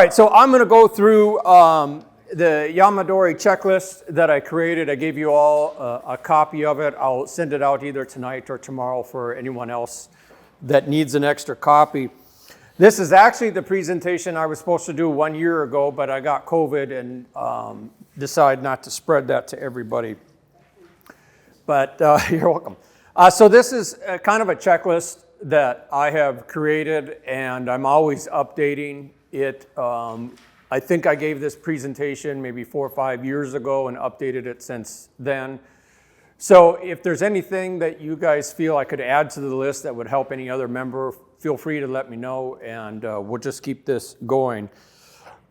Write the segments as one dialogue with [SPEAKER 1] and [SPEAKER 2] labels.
[SPEAKER 1] right, so I'm going to go through the Yamadori checklist that I created. I gave you all a copy of it. I'll send it out either tonight or tomorrow for anyone else that needs an extra copy. This is actually the presentation I was supposed to do 1 year ago, but I got COVID and decided not to spread that to everybody. But you're welcome. So this is kind of a checklist that I have created, and I'm always updating it. I think I gave this presentation maybe 4 or 5 years ago and updated it since then. So if there's anything that you guys feel I could add to the list that would help any other member, feel free to let me know, and we'll just keep this going.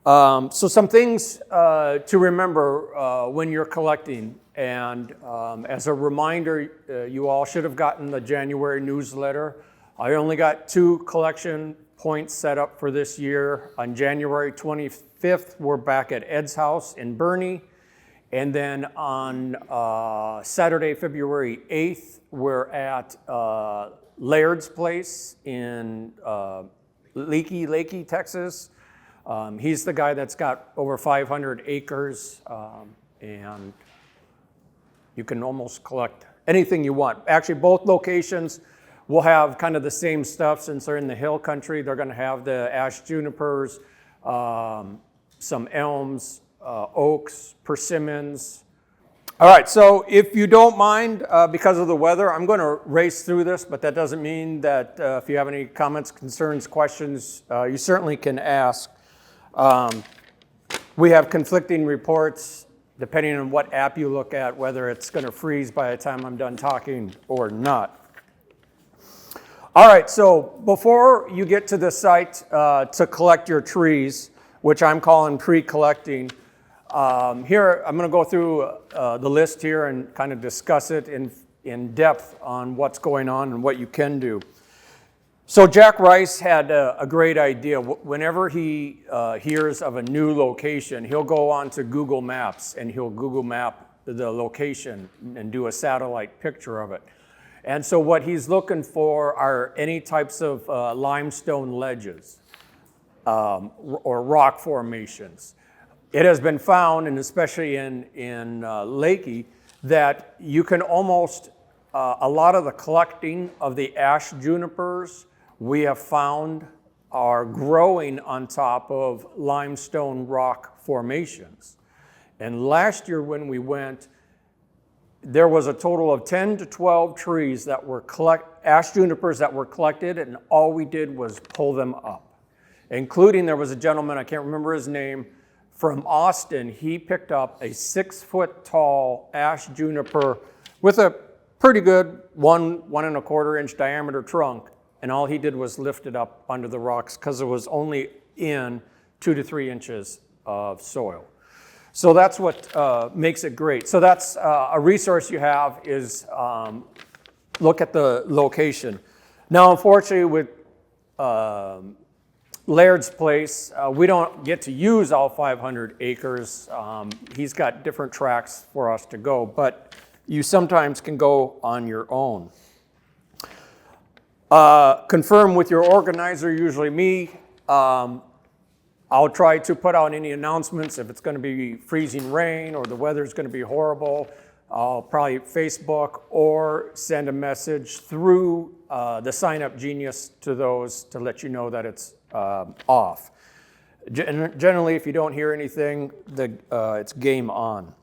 [SPEAKER 1] So some things to remember when you're collecting, and as a reminder, you all should have gotten the January newsletter. I only got 2 collection points set up for this year. On January 25th, we're back at Ed's house in Bernie. And then on Saturday, February 8th, we're at Laird's place in Leakey, Texas. He's the guy that's got over 500 acres, and you can almost collect anything you want. Actually, both locations will have kind of the same stuff. Since they're in the hill country, they're going to have the ash junipers, some elms, oaks, persimmons. All right, so if you don't mind, because of the weather, I'm going to race through this, but that doesn't mean that if you have any comments, concerns, questions, you certainly can ask. We have conflicting reports depending on what app you look at, whether it's going to freeze by the time I'm done talking or not. All right, so before you get to the site to collect your trees, which I'm calling pre-collecting, here I'm going to go through the list here and kind of discuss it in depth on what's going on and what you can do. So Jack Rice had a great idea. Whenever he hears of a new location, he'll go on to Google Maps and he'll Google map the location and do a satellite picture of it. And so what he's looking for are any types of limestone ledges or rock formations. It has been found, and especially in Leakey, that you can almost, a lot of the collecting of the ash junipers we have found are growing on top of limestone rock formations. And last year when we went, there was a total of 10 to 12 trees that were ash junipers that were collected, and all we did was pull them up. Including, there was a gentleman, I can't remember his name, from Austin. He picked up a 6-foot tall ash juniper with a pretty good 1.25 inch diameter trunk, and all he did was lift it up under the rocks because it was only in 2 to 3 inches of soil. So that's what makes it great. So that's a resource you have is look at the location. Now, unfortunately, with Laird's place, we don't get to use all 500 acres. He's got different tracks for us to go, but you sometimes can go on your own. Confirm with your organizer, usually me. I'll try to put out any announcements. If it's going to be freezing rain or the weather's going to be horrible, I'll probably Facebook or send a message through the Sign Up Genius to those to let you know that it's off. Generally, if you don't hear anything, it's game on.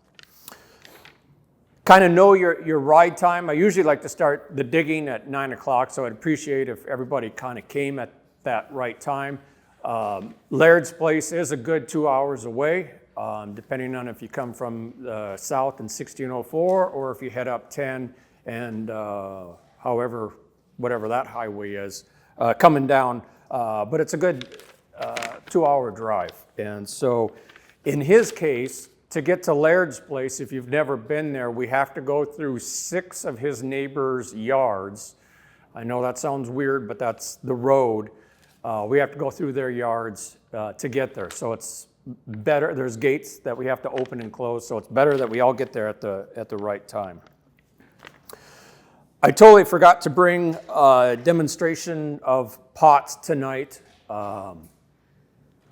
[SPEAKER 1] Kind of know your ride time. I usually like to start the digging at 9 o'clock, so I'd appreciate if everybody kind of came at that right time. Laird's place is a good 2 hours away, depending on if you come from the south in 1604 or if you head up 10 and whatever that highway is, coming down. But it's a good 2-hour drive. And so in his case, to get to Laird's place, if you've never been there, we have to go through 6 of his neighbors' yards. I know that sounds weird, but that's the road. We have to go through their yards to get there. So it's better. There's gates that we have to open and close, so it's better that we all get there at the right time. I totally forgot to bring a demonstration of pots tonight.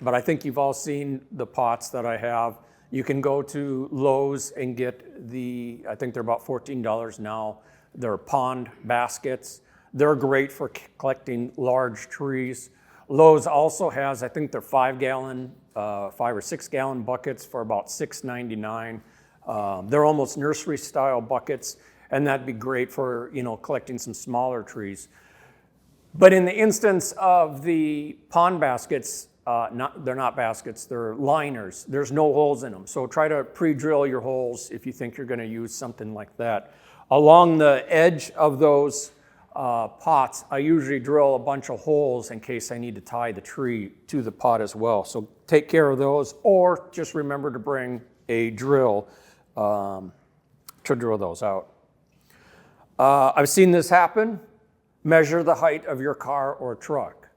[SPEAKER 1] but I think you've all seen the pots that I have. You can go to Lowe's and get I think they're about $14 now. They're pond baskets. They're great for collecting large trees. Lowe's also has, I think they're 5 or 6 gallon buckets for about $6.99. They're almost nursery style buckets, and that'd be great for, collecting some smaller trees. But in the instance of the pond baskets, they're not baskets, they're liners. There's no holes in them. So try to pre-drill your holes if you think you're going to use something like that. Along the edge of those pots, I usually drill a bunch of holes in case I need to tie the tree to the pot as well. So take care of those, or just remember to bring a drill to drill those out. I've seen this happen. Measure the height of your car or truck.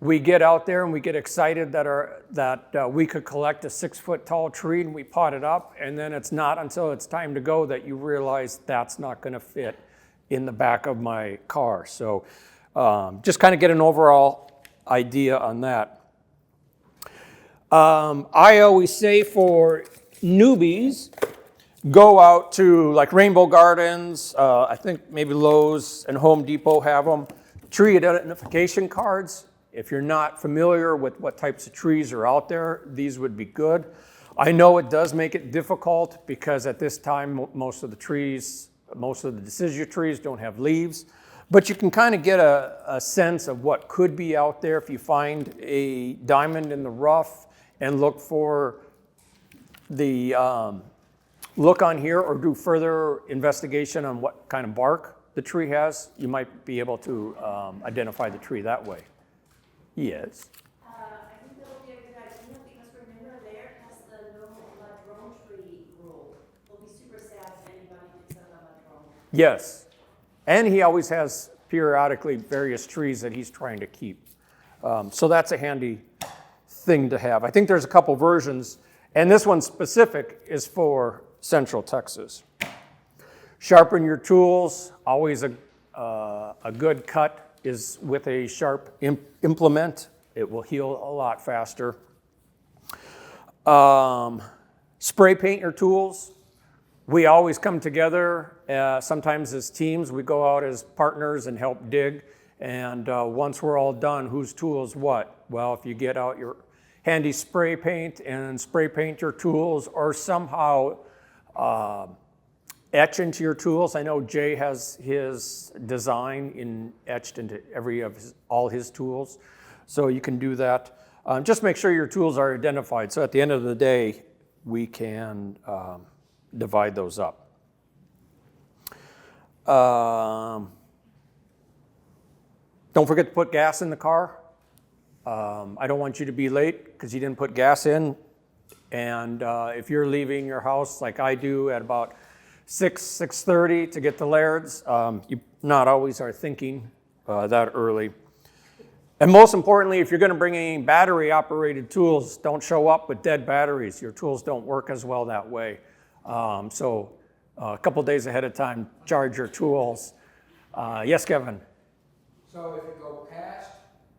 [SPEAKER 1] We get out there and we get excited that we could collect a 6-foot tall tree, and we pot it up, and then it's not until it's time to go that you realize that's not going to fit in the back of my car. So just kind of get an overall idea on that. I always say for newbies, go out to like Rainbow Gardens, I think maybe Lowe's and Home Depot have them. Tree identification cards. If you're not familiar with what types of trees are out there, these would be good. I know it does make it difficult because at this time, most of the deciduous trees don't have leaves, but you can kind of get a sense of what could be out there if you find a diamond in the rough and look for the look on here or do further investigation on what kind of bark the tree has. You might be able to identify the tree that way. Yes.
[SPEAKER 2] I think that would be a good idea because remember Laird has the no ladrone tree rule. It'll be super sad if anybody picks up a ladrone.
[SPEAKER 1] Yes, and he always has periodically various trees that he's trying to keep. So that's a handy thing to have. I think there's a couple versions, and this one specific is for Central Texas. Sharpen your tools. Always a good cut is with a sharp implement. It will heal a lot faster. Spray paint your tools. We always come together, sometimes as teams. We go out as partners and help dig. And once we're all done, whose tool is what? Well, if you get out your handy spray paint and spray paint your tools, or somehow etch into your tools. I know Jay has his design etched into all his tools, so you can do that. Just make sure your tools are identified, so at the end of the day, we can divide those up. Don't forget to put gas in the car. I don't want you to be late because you didn't put gas in. And if you're leaving your house like I do at about 6:30 to get to Laird's, you not always are thinking that early. And most importantly, if you're going to bring any battery-operated tools, don't show up with dead batteries. Your tools don't work as well that way. So a couple days ahead of time, charge your tools. Yes, Kevin?
[SPEAKER 3] So if you go past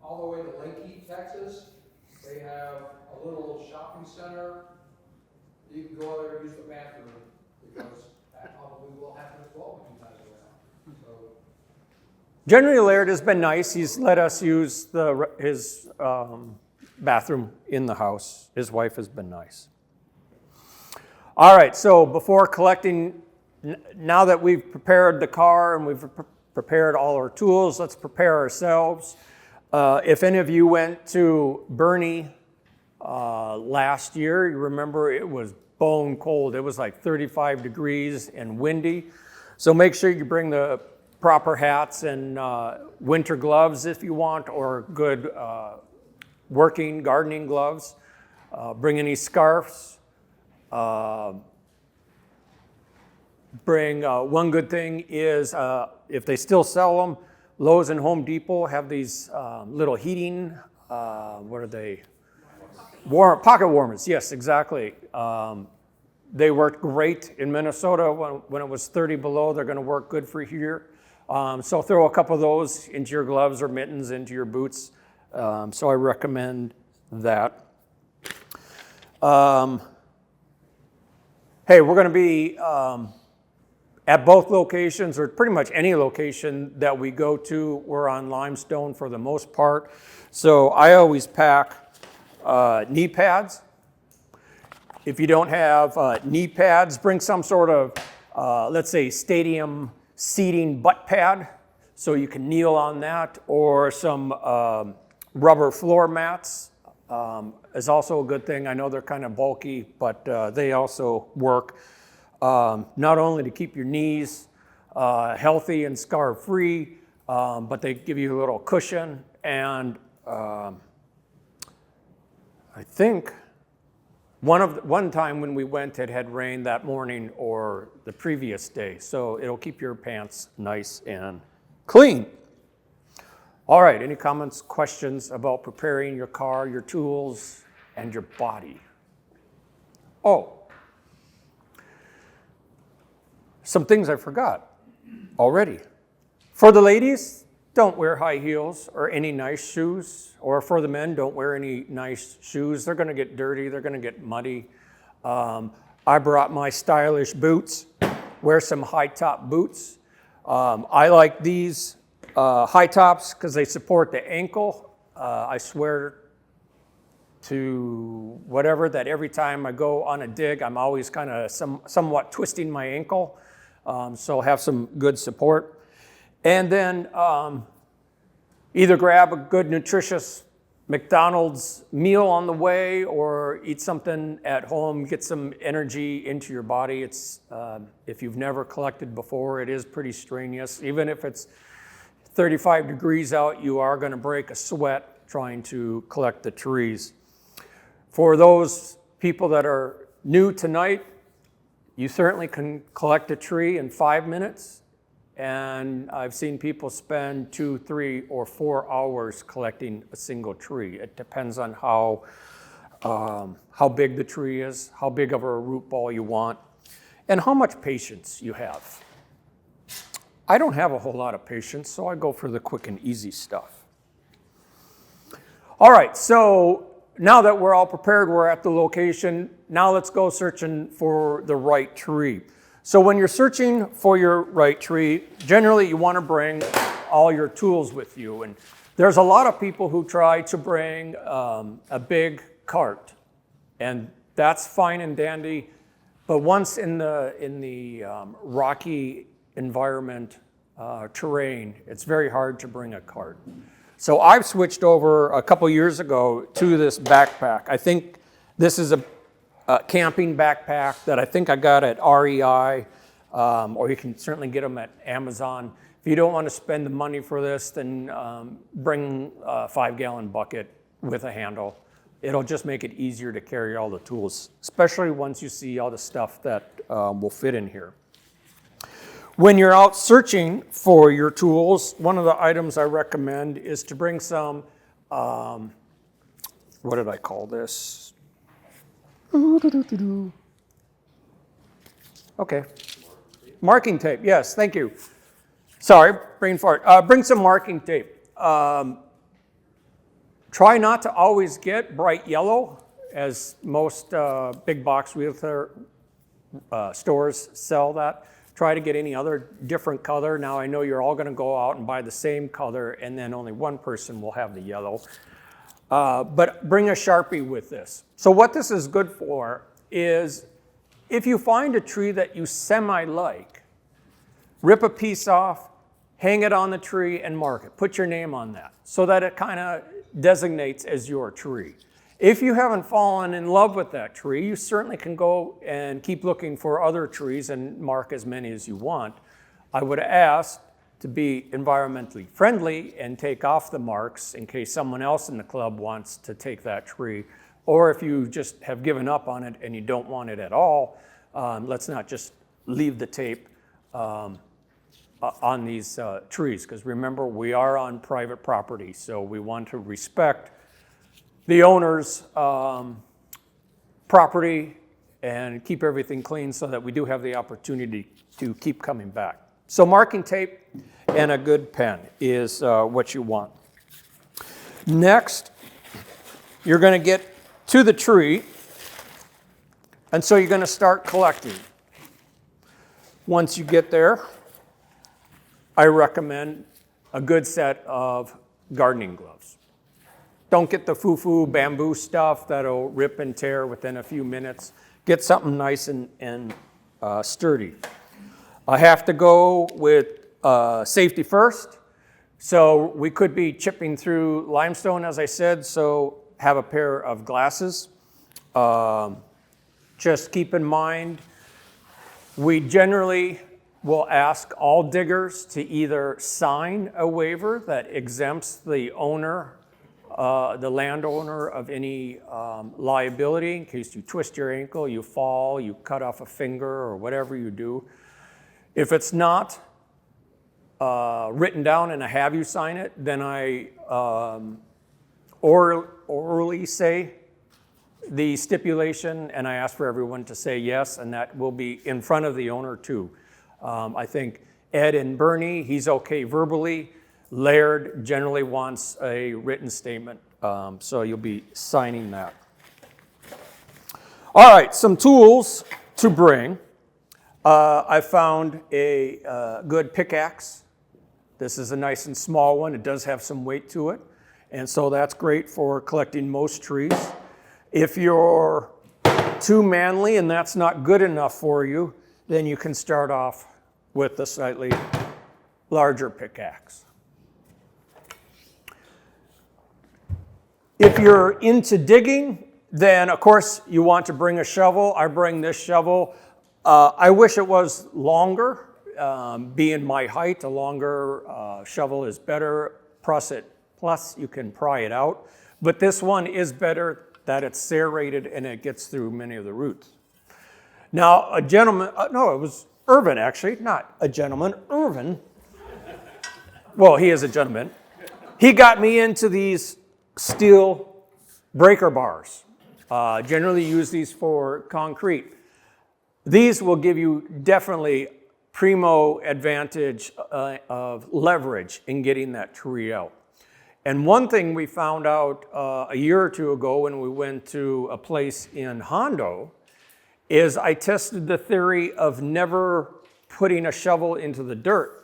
[SPEAKER 3] all the way to Lake, Texas, they have a little shopping center. You can go there and use the bathroom because that probably will happen as well when you guys are around. So
[SPEAKER 1] Generally, Laird has been nice. He's let us use his bathroom in the house. His wife has been nice. All right, so before collecting, now that we've prepared the car and we've prepared all our tools, let's prepare ourselves. If any of you went to Bernie last year, you remember it was bone cold. It was like 35 degrees and windy. So make sure you bring the proper hats and winter gloves if you want, or good working gardening gloves. Bring any scarves. Bring one good thing is if they still sell them, Lowe's and Home Depot have these little heating, what are they? Pocket warmers, yes, exactly. They worked great in Minnesota when it was 30 below. They're going to work good for here. So throw a couple of those into your gloves or mittens into your boots. So I recommend that. Hey, we're going to be at both locations, or pretty much any location that we go to. We're on limestone for the most part. So I always pack knee pads. If you don't have knee pads, bring some sort of, let's say, stadium seating butt pad so you can kneel on that, or some rubber floor mats is also a good thing. I know they're kind of bulky, but they also work not only to keep your knees healthy and scar-free, but they give you a little cushion. And I think one time when we went, it had rained that morning or the previous day, so it'll keep your pants nice and clean. All right, any comments, questions about preparing your car, your tools, and your body? Oh, some things I forgot already. For the ladies, don't wear high heels or any nice shoes. Or for the men, don't wear any nice shoes. They're going to get dirty. They're going to get muddy. I brought my stylish boots. Wear some high top boots. I like these high tops because they support the ankle. I swear to whatever that every time I go on a dig, I'm always kind of somewhat twisting my ankle. So have some good support. And then either grab a good nutritious McDonald's meal on the way, or eat something at home, get some energy into your body. It's if you've never collected before, it is pretty strenuous. Even if it's 35 degrees out, you are going to break a sweat trying to collect the trees. For those people that are new tonight, you certainly can collect a tree in 5 minutes. And I've seen people spend 2, 3, or 4 hours collecting a single tree. It depends on how big the tree is, how big of a root ball you want, and how much patience you have. I don't have a whole lot of patience, so I go for the quick and easy stuff. All right, so now that we're all prepared, we're at the location. Now let's go searching for the right tree. So when you're searching for your right tree, generally you want to bring all your tools with you. And there's a lot of people who try to bring a big cart, and that's fine and dandy. But once in the rocky environment, terrain, it's very hard to bring a cart. So I've switched over a couple years ago to this backpack. I think this is a camping backpack that I think I got at REI, or you can certainly get them at Amazon. If you don't want to spend the money for this, then bring a 5-gallon bucket with a handle. It'll just make it easier to carry all the tools, especially once you see all the stuff that will fit in here. When you're out searching for your tools, one of the items I recommend is to bring some, what did I call this? Okay. Marking tape, yes, thank you. Sorry, brain fart. Bring some marking tape. Try not to always get bright yellow, as most big box realtor stores sell that. Try to get any other different color. Now I know you're all going to go out and buy the same color, and then only one person will have the yellow. But bring a Sharpie with this. So what this is good for is if you find a tree that you semi-like, rip a piece off, hang it on the tree, and mark it. Put your name on that so that it kind of designates as your tree. If you haven't fallen in love with that tree, you certainly can go and keep looking for other trees and mark as many as you want. I would ask to be environmentally friendly and take off the marks in case someone else in the club wants to take that tree. Or if you just have given up on it and you don't want it at all, let's not just leave the tape on these trees, because remember, we are on private property, so we want to respect the owner's property and keep everything clean so that we do have the opportunity to keep coming back. So marking tape and a good pen is what you want. Next, you're going to get to the tree, And so you're going to start collecting. Once you get there, I recommend a good set of gardening gloves. Don't get the foo-foo bamboo stuff that'll rip and tear within a few minutes. Get something nice and sturdy. I have to go with safety first. So we could be chipping through limestone, as I said, so have a pair of glasses. Just keep in mind, we generally will ask all diggers to either sign a waiver that exempts the owner, the landowner, of any liability in case you twist your ankle, you fall, you cut off a finger, or whatever you do. If it's not written down and I have you sign it, then I orally say the stipulation, and I ask for everyone to say yes, and that will be in front of the owner too. I think Ed and Bernie, he's okay verbally. Laird generally wants a written statement, so you'll be signing that. All right, some tools to bring. I found a good pickaxe. This is a nice and small one. It does have some weight to it, and so that's great for collecting most trees. If you're too manly and that's not good enough for you, then you can start off with a slightly larger pickaxe. If you're into digging, then of course you want to bring a shovel. I bring this shovel. I wish it was longer. Being my height, a longer shovel is better. Plus you can pry it out. But this one is better that it's serrated and it gets through many of the roots. Now, a gentleman, no, it was Irvin actually, not a gentleman, Irvin. Well, he is a gentleman. He got me into these steel breaker bars. Generally use these for concrete. These will give you definitely primo advantage of leverage in getting that tree out. And one thing we found out a year or two ago when we went to a place in Hondo is I tested the theory of never putting a shovel into the dirt.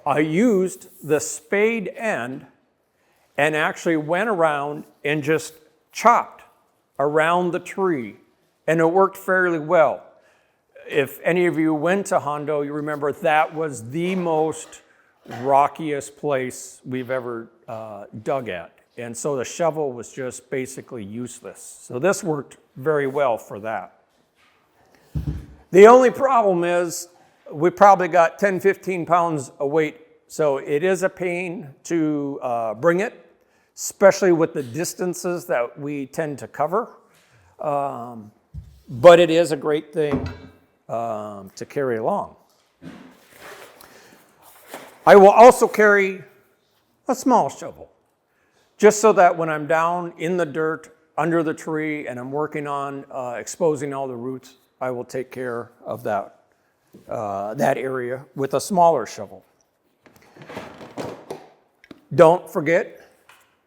[SPEAKER 1] I used the spade end and actually went around and just chopped around the tree, and it worked fairly well. If any of you went to Hondo, you remember that was the most rockiest place we've ever dug at. And so the shovel was just basically useless. So this worked very well for that. The only problem is we probably got 10, 15 pounds of weight. So it is a pain to bring it, especially with the distances that we tend to cover. But it is a great thing to carry along. I will also carry a small shovel, just so that when I'm down in the dirt under the tree and I'm working on exposing all the roots, I will take care of that area with a smaller shovel. Don't forget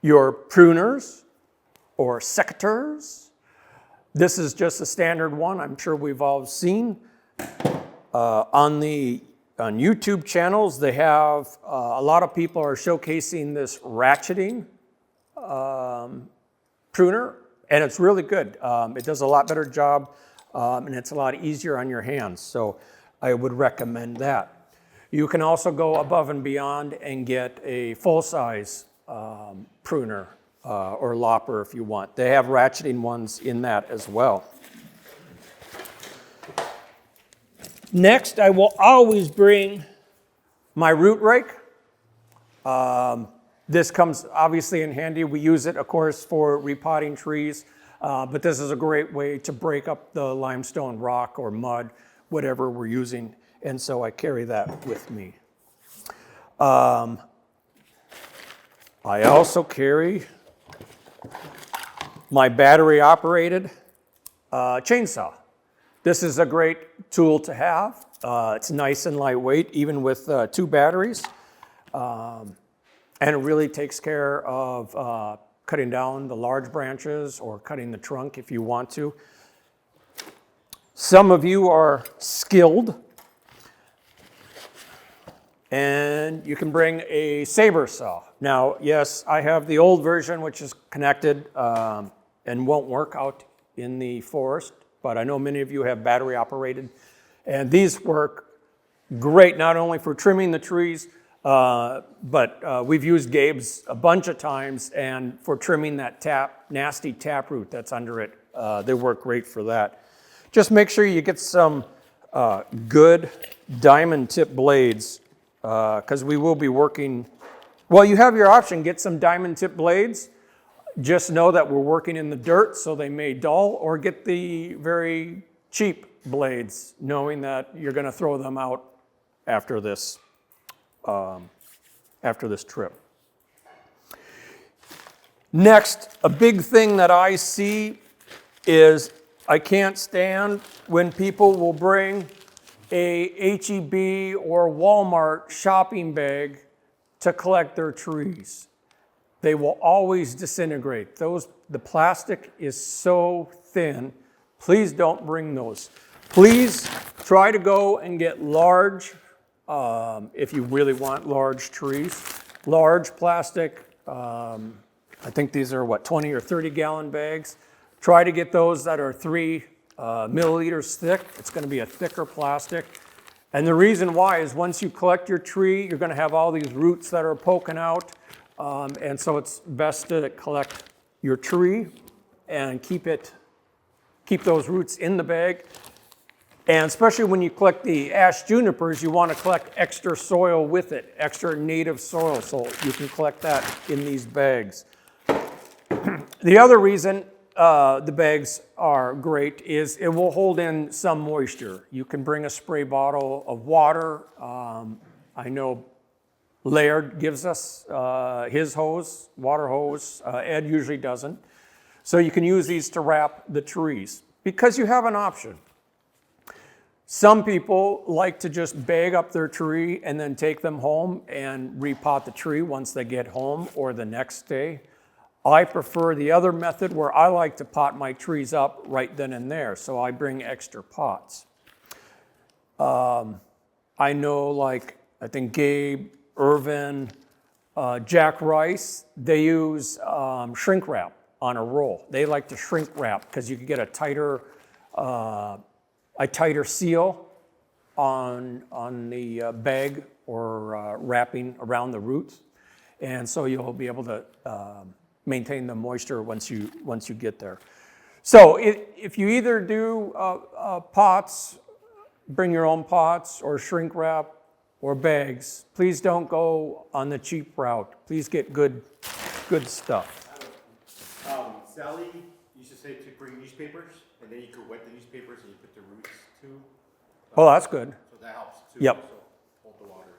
[SPEAKER 1] your pruners or secateurs. This is just a standard one I'm sure we've all seen. On YouTube channels, they have, a lot of people are showcasing this ratcheting pruner, and it's really good. It does a lot better job, and it's a lot easier on your hands, so I would recommend that. You can also go above and beyond and get a full-size pruner or lopper if you want. They have ratcheting ones in that as well. Next, I will always bring my root rake. This comes obviously in handy. We use it, of course, for repotting trees, but this is a great way to break up the limestone rock or mud, whatever we're using, and so I carry that with me. I also carry my battery-operated chainsaw. This is a great tool to have. It's nice and lightweight, even with 2 batteries. And it really takes care of cutting down the large branches or cutting the trunk if you want to. Some of you are skilled, and you can bring a saber saw. Now, yes, I have the old version, which is connected and won't work out in the forest, but I know many of you have battery operated, and these work great not only for trimming the trees, but we've used Gabe's a bunch of times, and for trimming that nasty taproot that's under it. They work great for that. Just make sure you get some good diamond tip blades, because we will be working. Well, you have your option, get some diamond tip blades. Just know that we're working in the dirt, so they may dull, or get the very cheap blades, knowing that you're going to throw them out after this trip. Next, a big thing that I see is I can't stand when people will bring a H-E-B or Walmart shopping bag to collect their trees. They will always disintegrate. The plastic is so thin. Please don't bring those. Please try to go and get large, if you really want large trees. Large plastic, I think these are 20 or 30 gallon bags. Try to get those that are 3 milliliters thick. It's going to be a thicker plastic. And the reason why is once you collect your tree, you're going to have all these roots that are poking out. And so it's best to collect your tree and keep those roots in the bag. And especially when you collect the ash junipers, you want to collect extra soil with it, extra native soil, so you can collect that in these bags. The other reason the bags are great is it will hold in some moisture. You can bring a spray bottle of water. I know Laird gives us his hose, water hose. Ed usually doesn't. So you can use these to wrap the trees because you have an option. Some people like to just bag up their tree and then take them home and repot the tree once they get home or the next day. I prefer the other method where I like to pot my trees up right then and there, so I bring extra pots. I know, I think Gabe, Irvin, Jack Rice, they use shrink wrap on a roll. They like to shrink wrap because you can get a tighter seal on the bag or wrapping around the roots, and so you'll be able to maintain the moisture once you get there. So if you either do pots, bring your own pots, or shrink wrap, or bags, please don't go on the cheap route. Please get good stuff.
[SPEAKER 4] Sally used to say to bring newspapers, and then you could wet the newspapers and you put the roots too.
[SPEAKER 1] Oh, that's good.
[SPEAKER 4] So that helps too.
[SPEAKER 1] Yep.
[SPEAKER 4] Also hold the water.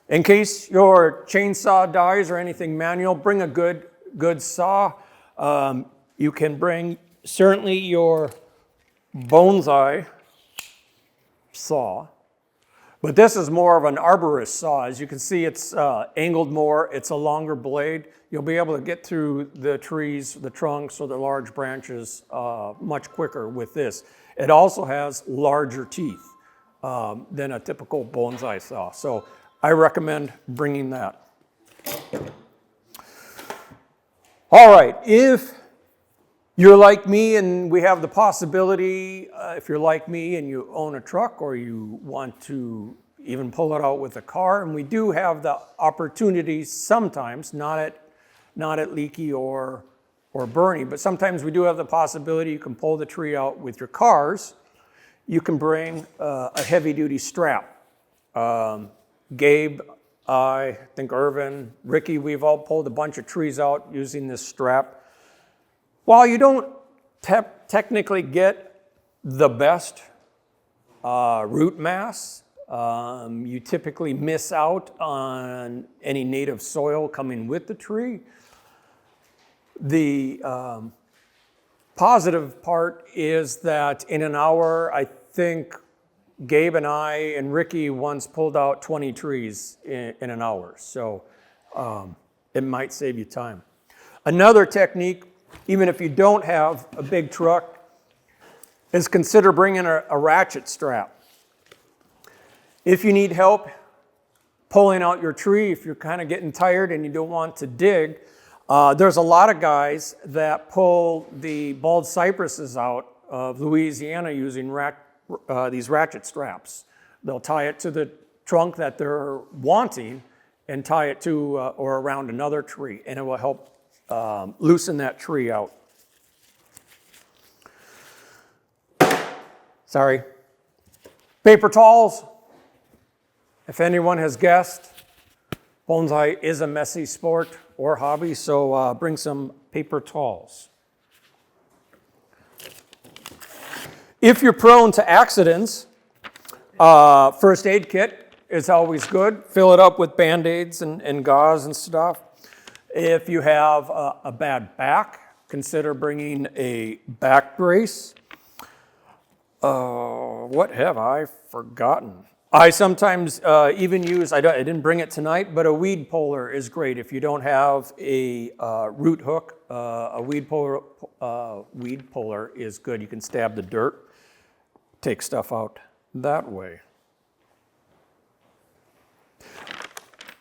[SPEAKER 1] In case your chainsaw dies or anything manual, bring a good saw. You can bring certainly your bonsai saw, but this is more of an arborist saw. As you can see, it's angled more. It's a longer blade. You'll be able to get through the trees, the trunks, or the large branches much quicker with this. It also has larger teeth than a typical bonsai saw. So I recommend bringing that. All right, if you're like me and we have the possibility, if you're like me and you own a truck or you want to even pull it out with a car, and we do have the opportunities sometimes, not at Leakey or Bernie, but sometimes we do have the possibility you can pull the tree out with your cars. You can bring a heavy-duty strap. Gabe, I think Irvin, Ricky, we've all pulled a bunch of trees out using this strap. While you don't technically get the best root mass, you typically miss out on any native soil coming with the tree. The positive part is that in an hour, I think Gabe and I and Ricky once pulled out 20 trees in an hour. So it might save you time. Another technique even if you don't have a big truck, is consider bringing a ratchet strap. If you need help pulling out your tree, if you're kind of getting tired and you don't want to dig, there's a lot of guys that pull the bald cypresses out of Louisiana using these ratchet straps. They'll tie it to the trunk that they're wanting and tie it to or around another tree, and it will help loosen that tree out. Sorry. Paper towels. If anyone has guessed, bonsai is a messy sport or hobby, so bring some paper towels. If you're prone to accidents, first aid kit is always good. Fill it up with Band-Aids and gauze and stuff. If you have a bad back, consider bringing a back brace. What have I forgotten? I sometimes even use, I didn't bring it tonight, but a weed puller is great. If you don't have a root hook, a weed puller is good. You can stab the dirt, take stuff out that way.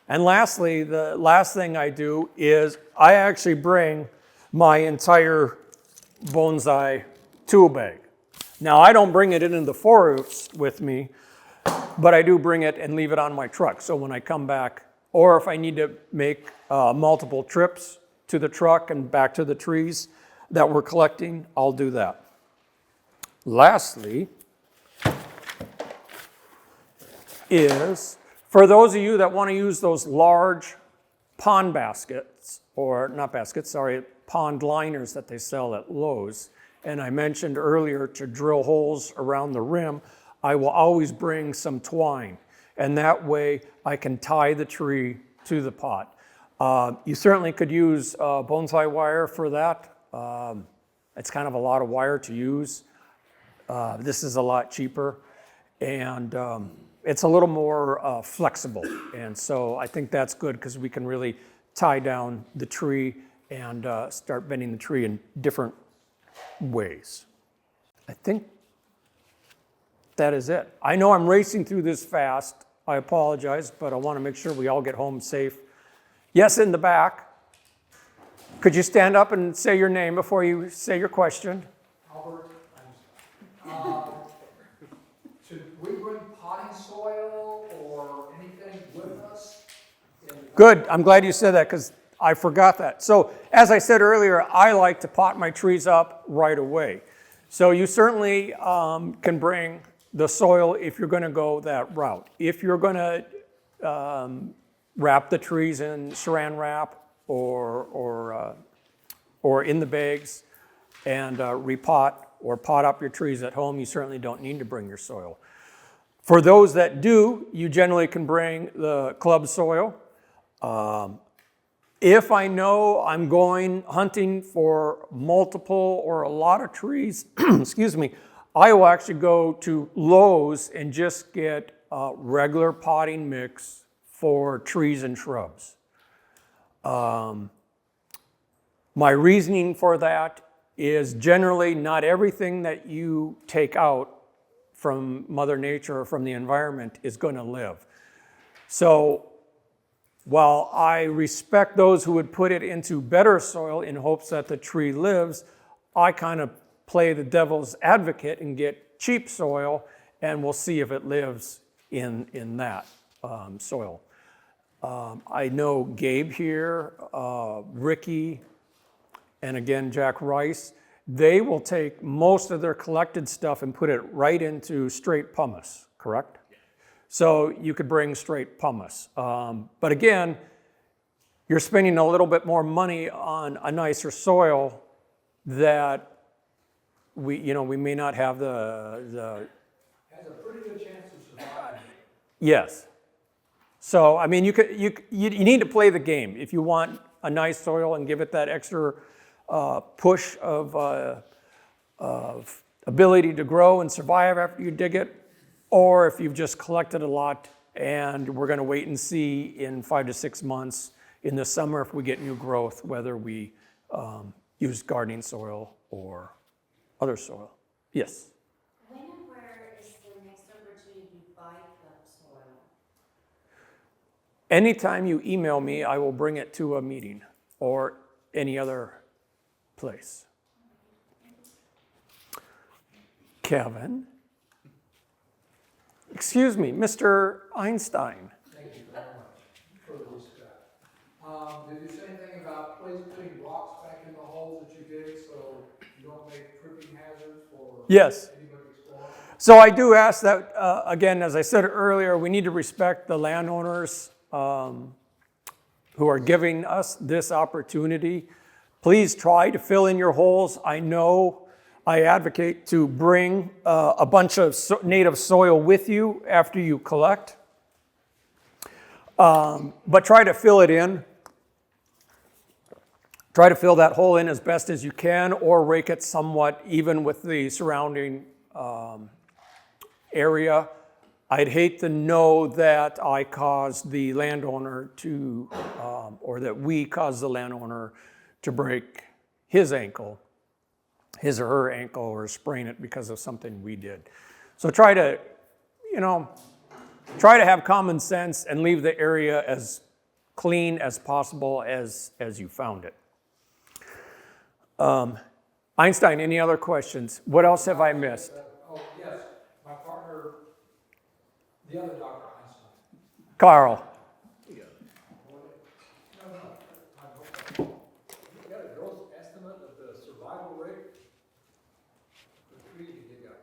[SPEAKER 1] And lastly, the last thing I do is I actually bring my entire bonsai tool bag. Now, I don't bring it into the forest with me, but I do bring it and leave it on my truck. So when I come back, or if I need to make multiple trips to the truck and back to the trees that we're collecting, I'll do that. Lastly is, for those of you that want to use those large pond baskets, or not baskets, sorry, pond liners that they sell at Lowe's, and I mentioned earlier to drill holes around the rim, I will always bring some twine, and that way I can tie the tree to the pot. You certainly could use bonsai wire for that. It's kind of a lot of wire to use. This is a lot cheaper, and it's a little more flexible, and so I think that's good because we can really tie down the tree and start bending the tree in different ways. I think that is it. I know I'm racing through this fast. I apologize, but I want to make sure we all get home safe. Yes, in the back. Could you stand up and say your name before you say your question?
[SPEAKER 3] Albert, should we bring potting soil or anything with us?
[SPEAKER 1] Good. I'm glad you said that because I forgot that. So as I said earlier, I like to pot my trees up right away. So you certainly can bring the soil if you're going to go that route. If you're going to wrap the trees in saran wrap or in the bags and repot or pot up your trees at home, you certainly don't need to bring your soil. For those that do, you generally can bring the club soil. If I know I'm going hunting for multiple or a lot of trees, excuse me, I will actually go to Lowe's and just get a regular potting mix for trees and shrubs. My reasoning for that is generally not everything that you take out from Mother Nature or from the environment is going to live. So while I respect those who would put it into better soil in hopes that the tree lives, I kind of play the devil's advocate and get cheap soil, and we'll see if it lives in that soil. I know Gabe here, Ricky, and again, Jack Rice, they will take most of their collected stuff and put it right into straight pumice, correct? So you could bring straight pumice. But again, you're spending a little bit more money on a nicer soil that we may not have the
[SPEAKER 3] Has a pretty good chance of surviving.
[SPEAKER 1] Yes. So, I mean, you need to play the game. If you want a nice soil and give it that extra push of ability to grow and survive after you dig it, or if you've just collected a lot and we're going to wait and see in 5 to 6 months in the summer if we get new growth, whether we used gardening soil or other soil. Yes?
[SPEAKER 2] When and where is the next opportunity to buy club soil?
[SPEAKER 1] Anytime you email me, I will bring it to a meeting or any other place. Kevin? Excuse me, Mr. Einstein.
[SPEAKER 3] Thank you very much for the respect. Did you say anything about putting rocks back in the holes that you dig so you don't make tripping hazards for
[SPEAKER 1] Yes.
[SPEAKER 3] anybody exploring?
[SPEAKER 1] So I do ask that, again, as I said earlier, we need to respect the landowners who are giving us this opportunity. Please try to fill in your holes. I know I advocate to bring a bunch of native soil with you after you collect. But try to fill it in. Try to fill that hole in as best as you can, or rake it somewhat even with the surrounding area. I'd hate to know that I caused the landowner to, or that we caused the landowner to break his ankle, his or her ankle, or sprain it because of something we did. So try to, try to have common sense and leave the area as clean as possible as you found it. Einstein, any other questions? What else have I missed?
[SPEAKER 3] Oh, yes, my partner, the other Dr. Einstein.
[SPEAKER 1] Carl.
[SPEAKER 3] You got a gross estimate of the survival rate? The tree you dig up,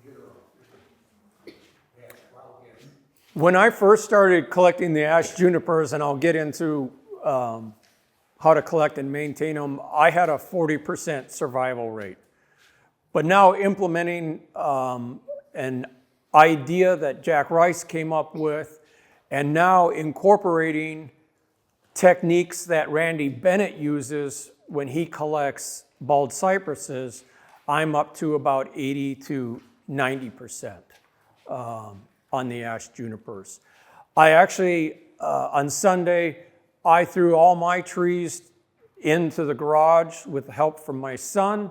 [SPEAKER 3] get her on. Yeah, wild guess.
[SPEAKER 1] When I first started collecting the ash junipers, and I'll get into how to collect and maintain them, I had a 40% survival rate. But now implementing an idea that Jack Rice came up with, and now incorporating techniques that Randy Bennett uses when he collects bald cypresses, I'm up to about 80 to 90% on the ash junipers. I actually, on Sunday, I threw all my trees into the garage with help from my son,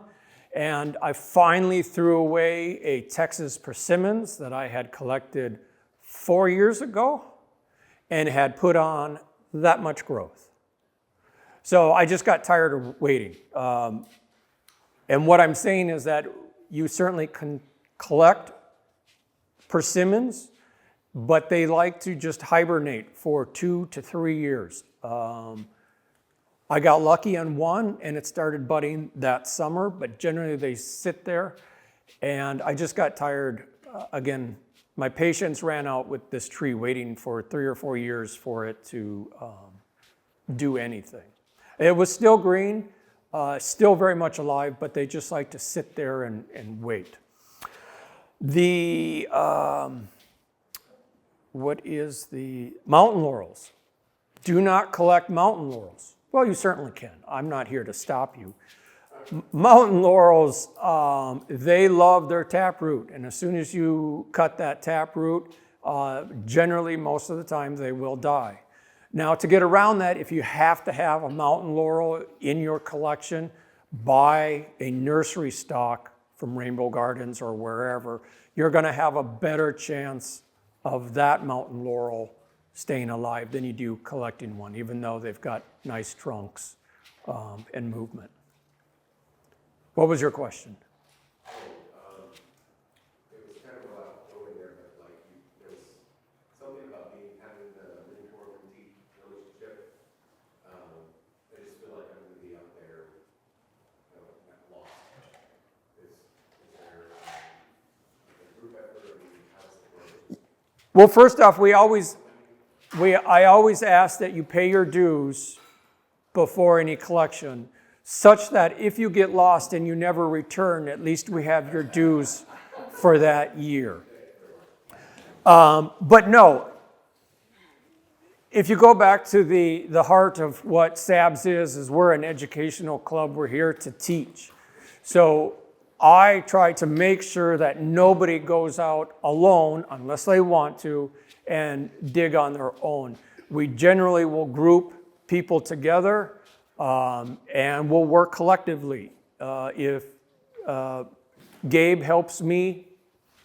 [SPEAKER 1] and I finally threw away a Texas persimmons that I had collected 4 years ago and had put on that much growth. So I just got tired of waiting. And what I'm saying is that you certainly can collect persimmons, but they like to just hibernate for 2 to 3 years. I got lucky on one and it started budding that summer, but generally they sit there, and I just got tired. Again, my patience ran out with this tree, waiting for 3 or 4 years for it to do anything. It was still green, still very much alive, but they just like to sit there and wait. The, what is the mountain laurels? Do not collect mountain laurels. Well, you certainly can. I'm not here to stop you. Mountain laurels, they love their taproot, and as soon as you cut that taproot, generally most of the time they will die. Now, to get around that, if you have to have a mountain laurel in your collection, buy a nursery stock from Rainbow Gardens or wherever. You're going to have a better chance of that mountain laurel staying alive than you do collecting one, even though they've got nice trunks and movement. What was your question?
[SPEAKER 5] It was kind of about going there, but like there was something about having the mentor mentee relationship. I just feel like I'm going to be out there, lost. Is there a group effort? How does it work?
[SPEAKER 1] Well, first off, I always ask that you pay your dues before any collection, such that if you get lost and you never return, at least we have your dues for that year. But no, if you go back to the heart of what SABS is we're an educational club. We're here to teach. So I try to make sure that nobody goes out alone unless they want to and dig on their own. We generally will group people together and we'll work collectively. If Gabe helps me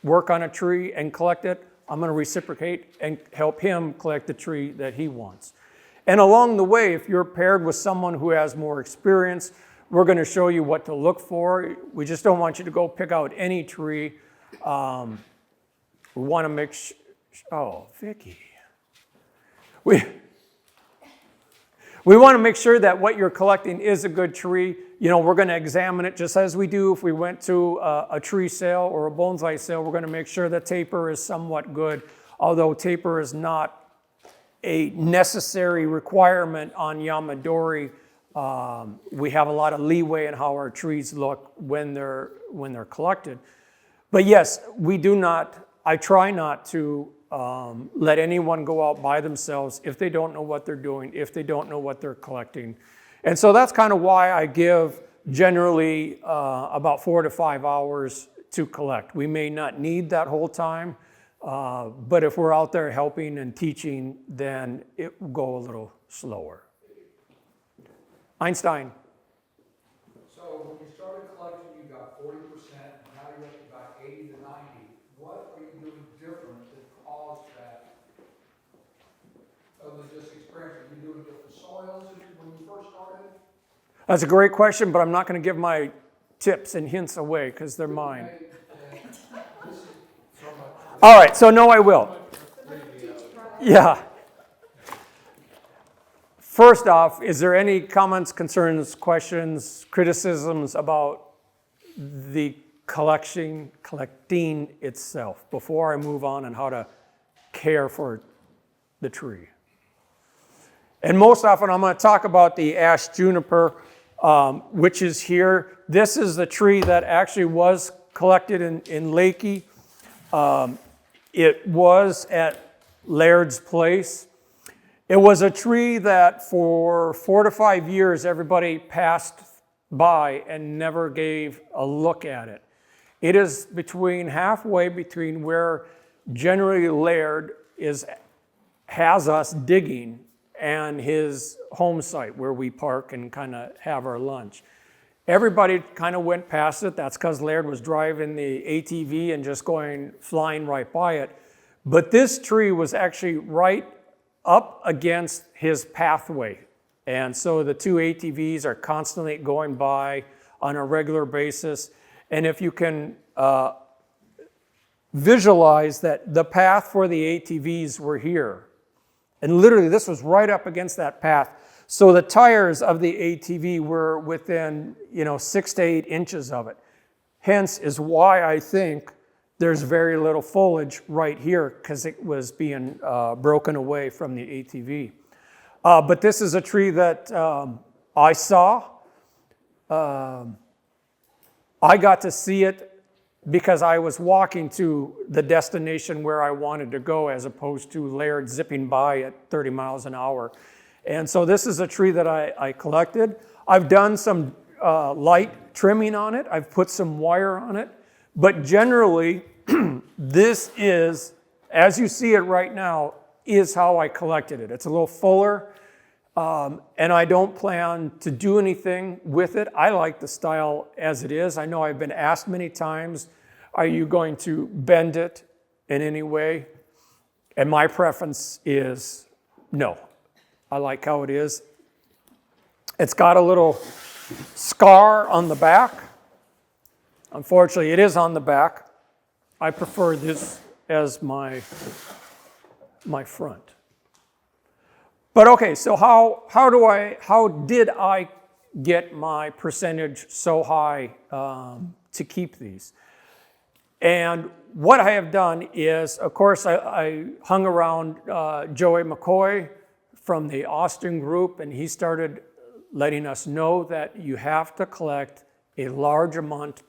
[SPEAKER 1] work on a tree and collect it, I'm going to reciprocate and help him collect the tree that he wants. And along the way, if you're paired with someone who has more experience, we're going to show you what to look for. We just don't want you to go pick out any tree. We want to make sure, oh, Vicky. We want to make sure that what you're collecting is a good tree. You know, we're going to examine it just as we do if we went to a tree sale or a bonsai sale. We're going to make sure the taper is somewhat good, although taper is not a necessary requirement on Yamadori. We have a lot of leeway in how our trees look when they're collected. But yes, I try not to let anyone go out by themselves if they don't know what they're doing, if they don't know what they're collecting. And so that's kind of why I give generally about 4 to 5 hours to collect. We may not need that whole time, but if we're out there helping and teaching, then it will go a little slower. Einstein.
[SPEAKER 3] So when you started collecting, you got 40%, now you're at about 80 to 90. What are you doing different that caused that? Other than just experience, are you doing different soils when you first started?
[SPEAKER 1] That's a great question, but I'm not going to give my tips and hints away because they're mine. All right, so no, I will. Yeah. First off, is there any comments, concerns, questions, criticisms about the collecting itself before I move on and how to care for the tree? And most often I'm going to talk about the ash juniper, which is here. This is the tree that actually was collected in Lakey. It was at Laird's place. It was a tree that for 4 to 5 years everybody passed by and never gave a look at it. It is halfway between where generally Laird has us digging and his home site where we park and kind of have our lunch. Everybody kind of went past it. That's because Laird was driving the ATV and just flying right by it. But this tree was actually right up against his pathway. And so the 2 ATVs are constantly going by on a regular basis. And if you can visualize that the path for the ATVs were here. And literally this was right up against that path. So the tires of the ATV were within 6 to 8 inches of it. Hence is why I think there's very little foliage right here because it was being broken away from the ATV. But this is a tree that I saw. I got to see it because I was walking to the destination where I wanted to go as opposed to Laird zipping by at 30 miles an hour. And so this is a tree that I collected. I've done some light trimming on it. I've put some wire on it. But generally, this is, as you see it right now, is how I collected it. It's a little fuller, and I don't plan to do anything with it. I like the style as it is. I know I've been asked many times, are you going to bend it in any way? And my preference is no. I like how it is. It's got a little scar on the back. Unfortunately, it is on the back. I prefer this as my front. But okay, so how did I get my percentage so high to keep these? And what I have done is, of course, I hung around Joey McCoy from the Austin group, and he started letting us know that you have to collect a large amount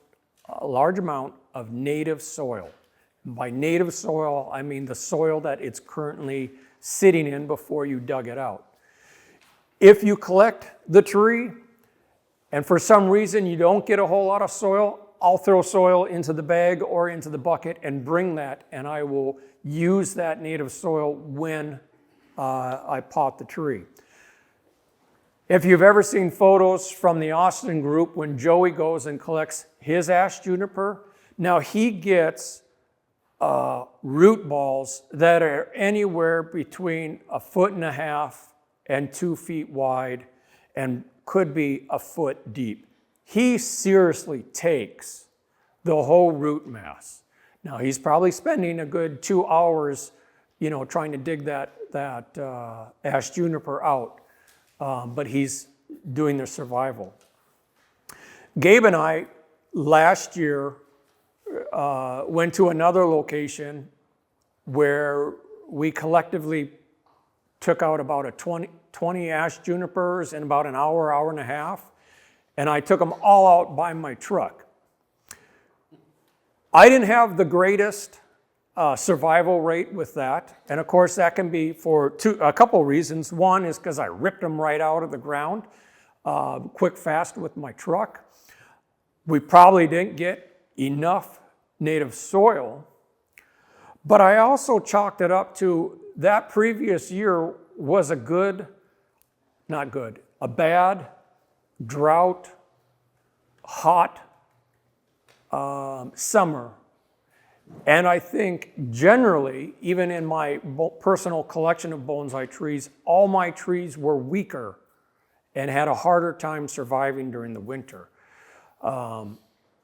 [SPEAKER 1] of native soil. By native soil, I mean the soil that it's currently sitting in before you dug it out. If you collect the tree, and for some reason you don't get a whole lot of soil, I'll throw soil into the bag or into the bucket and bring that, and I will use that native soil when I pot the tree. If you've ever seen photos from the Austin group when Joey goes and collects his ash juniper, now he gets root balls that are anywhere between 1.5 feet and 2 feet wide and could be a foot deep. He seriously takes the whole root mass. Now he's probably spending a good 2 hours, trying to dig that ash juniper out, but he's doing the survival. Gabe and I last year went to another location where we collectively took out about 20 ash junipers in about an hour, hour and a half, and I took them all out by my truck. I didn't have the greatest survival rate with that, and of course that can be for a couple reasons. One is because I ripped them right out of the ground quick, fast with my truck. We probably didn't get enough native soil, but I also chalked it up to that previous year was a bad, drought, hot summer. And I think generally, even in my personal collection of bonsai trees, all my trees were weaker and had a harder time surviving during the winter.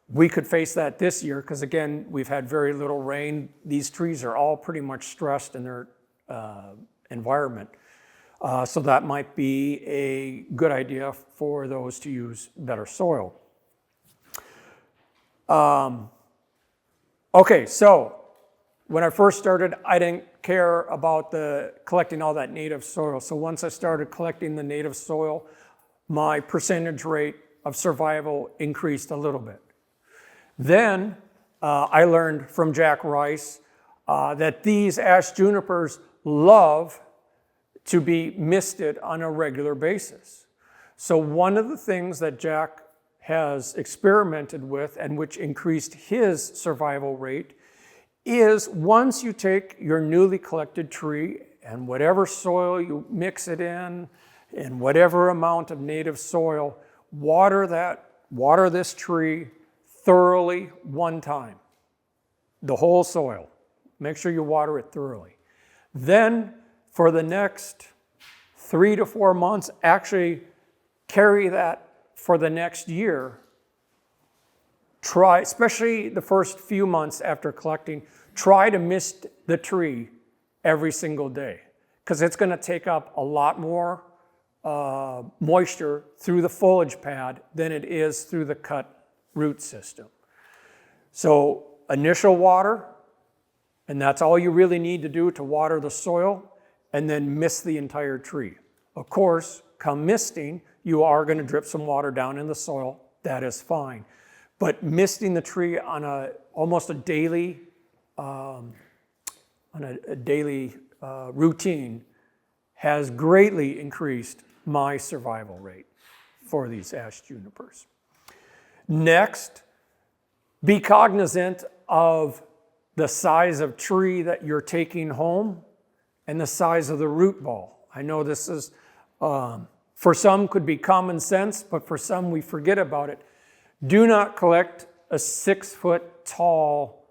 [SPEAKER 1] We could face that this year because, again, we've had very little rain. These trees are all pretty much stressed in their environment. So that might be a good idea for those to use better soil. Okay, so when I first started, I didn't care about collecting all that native soil. So once I started collecting the native soil, my percentage rate of survival increased a little bit. Then I learned from Jack Rice that these ash junipers love to be misted on a regular basis. So one of the things that Jack has experimented with and which increased his survival rate is once you take your newly collected tree and whatever soil you mix it in whatever amount of native soil, water this tree thoroughly one time, the whole soil. Make sure you water it thoroughly. Then for the next 3 to 4 months, actually carry that for the next year. Try, especially the first few months after collecting, try to mist the tree every single day because it's going to take up a lot more moisture through the foliage pad than it is through the cut root system. So initial water, and that's all you really need to do to water the soil, and then mist the entire tree. Of course, come misting, you are going to drip some water down in the soil. That is fine. But misting the tree on almost a daily routine has greatly increased my survival rate for these ash junipers. Next, be cognizant of the size of tree that you're taking home and the size of the root ball. I know this is, for some could be common sense, but for some we forget about it. Do not collect a 6-foot tall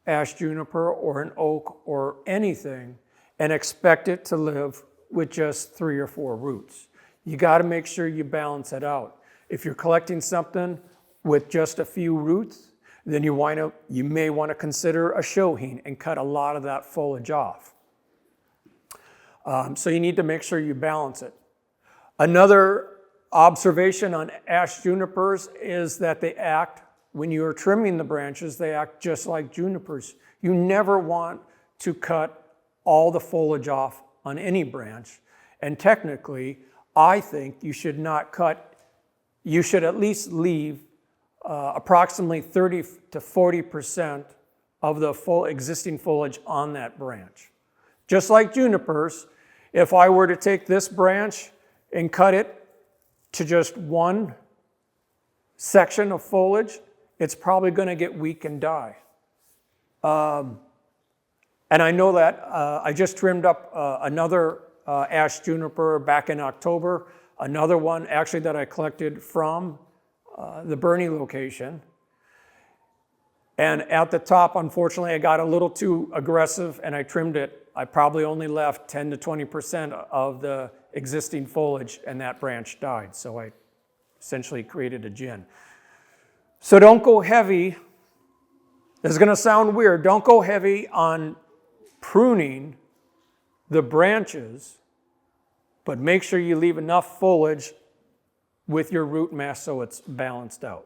[SPEAKER 1] ash juniper or an oak or anything and expect it to live with just 3 or 4 roots. You got to make sure you balance it out. If you're collecting something with just a few roots, then you may want to consider a shohin and cut a lot of that foliage off. So you need to make sure you balance it. Another observation on ash junipers is that they act, when you are trimming the branches, they act just like junipers. You never want to cut all the foliage off on any branch. And technically, I think you should not cut, you should at least leave approximately 30 to 40% of the full existing foliage on that branch. Just like junipers, if I were to take this branch and cut it to just one section of foliage, it's probably going to get weak and die. And I know that I just trimmed up another ash juniper back in October. another one actually that I collected from the Bernie location. And at the top, unfortunately, I got a little too aggressive and I trimmed it. I probably only left 10 to 20% of the existing foliage, and that branch died. So I essentially created a gin. So don't go heavy. This is going to sound weird. Don't go heavy on pruning the branches, but make sure you leave enough foliage with your root mass so it's balanced out.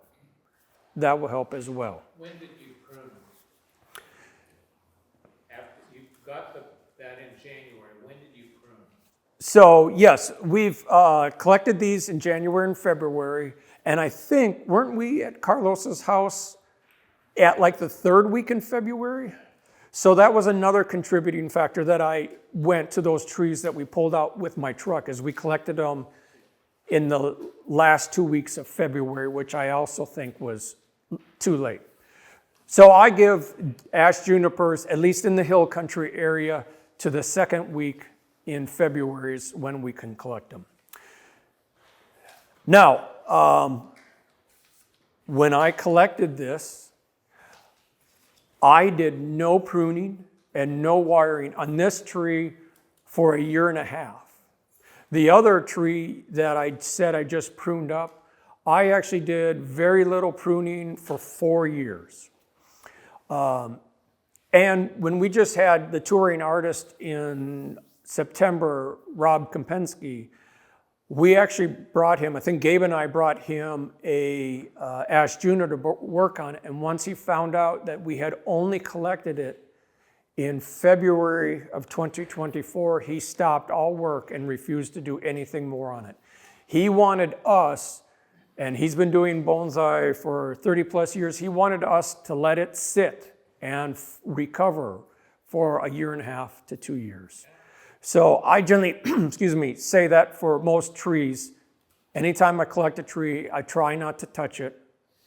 [SPEAKER 1] That will help as well.
[SPEAKER 6] When did you prune? After you got that in January, when did you prune?
[SPEAKER 1] So yes, we've collected these in January and February, and I think, weren't we at Carlos's house at like the third week in February? So that was another contributing factor that I went to those trees that we pulled out with my truck, as we collected them in the last 2 weeks of February, which I also think was too late. So I give ash junipers, at least in the hill country area, to the second week in February is when we can collect them. Now, when I collected this, I did no pruning and no wiring on this tree for a year and a half. The other tree that I said I just pruned up, I actually did very little pruning for 4 years. And when we just had the touring artist in September, Rob Kompensky, we actually brought him, I think Gabe and I brought him a ash juniper to work on it. And once he found out that we had only collected it in February of 2024, he stopped all work and refused to do anything more on it. He wanted us, and he's been doing bonsai for 30 plus years, he wanted us to let it sit and recover for a year and a half to 2 years. So I generally, say that for most trees. Anytime I collect a tree, I try not to touch it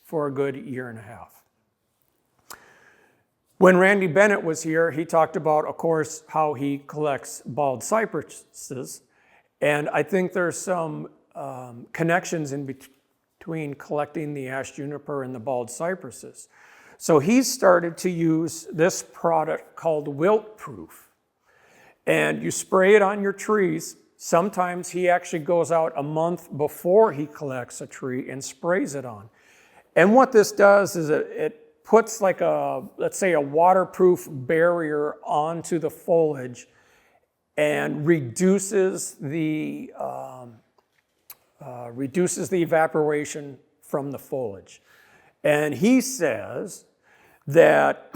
[SPEAKER 1] for a good year and a half. When Randy Bennett was here, he talked about, of course, how he collects bald cypresses. And I think there's some connections in between collecting the ash juniper and the bald cypresses. So he started to use this product called Wilt Proof. And you spray it on your trees. Sometimes he actually goes out a month before he collects a tree and sprays it on. And what this does is it puts like let's say a waterproof barrier onto the foliage and reduces the evaporation from the foliage. And he says that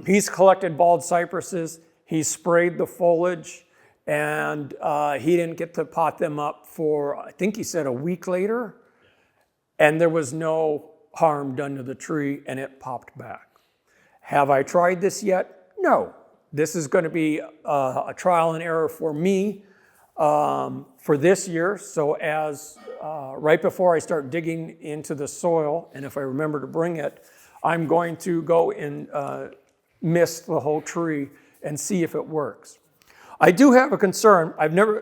[SPEAKER 1] he's collected bald cypresses, he sprayed the foliage, and he didn't get to pot them up for, I think he said, a week later, and there was no harm done to the tree, and it popped back. Have I tried this yet? No. This is going to be a trial and error for me for this year. So as right before I start digging into the soil, and if I remember to bring it, I'm going to go and mist the whole tree and see if it works. I do have a concern.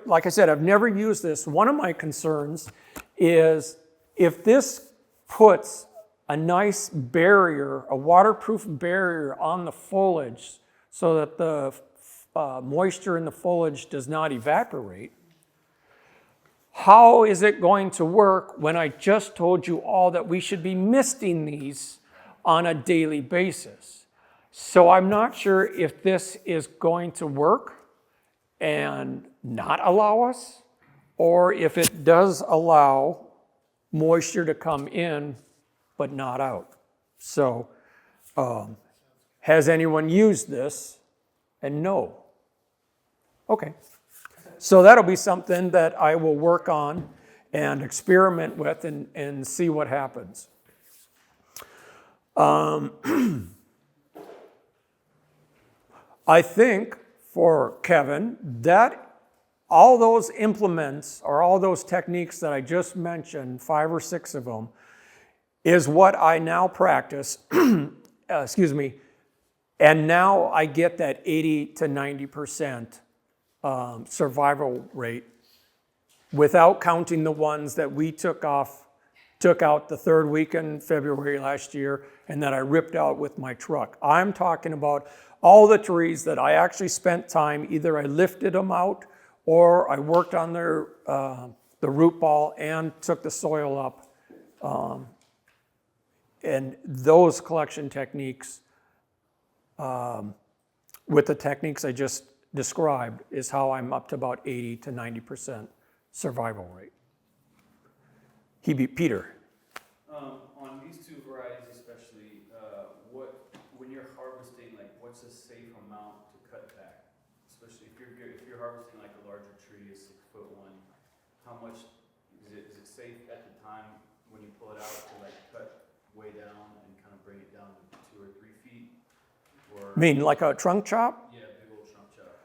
[SPEAKER 1] Like I said, I've never used this. One of my concerns is if this puts a nice barrier, a waterproof barrier on the foliage so that the moisture in the foliage does not evaporate, how is it going to work when I just told you all that we should be misting these on a daily basis? So I'm not sure if this is going to work and not allow us, or if it does allow moisture to come in but not out. So has anyone used this? And no. Okay. So that'll be something that I will work on and experiment with and see what happens. I think for Kevin that all those implements or all those techniques that I just mentioned, 5 or 6 of them, is what I now practice, and now I get that 80 to 90% survival rate without counting the ones that we took out the third week in February last year and that I ripped out with my truck. I'm talking about all the trees that I actually spent time, either I lifted them out or I worked on their the root ball and took the soil up. And those collection techniques, with the techniques I just described, is how I'm up to about 80 to 90% survival rate. Peter.
[SPEAKER 7] On these two varieties especially, when you're harvesting, like what's a safe amount to cut back? Especially if you're harvesting like a larger tree, a 6-foot one, how much is it safe at the time when you pull it out to like cut way down and kind of bring it down to 2 or 3 feet? Or
[SPEAKER 1] I mean, like a trunk chop?
[SPEAKER 7] yeah, big old trunk chop.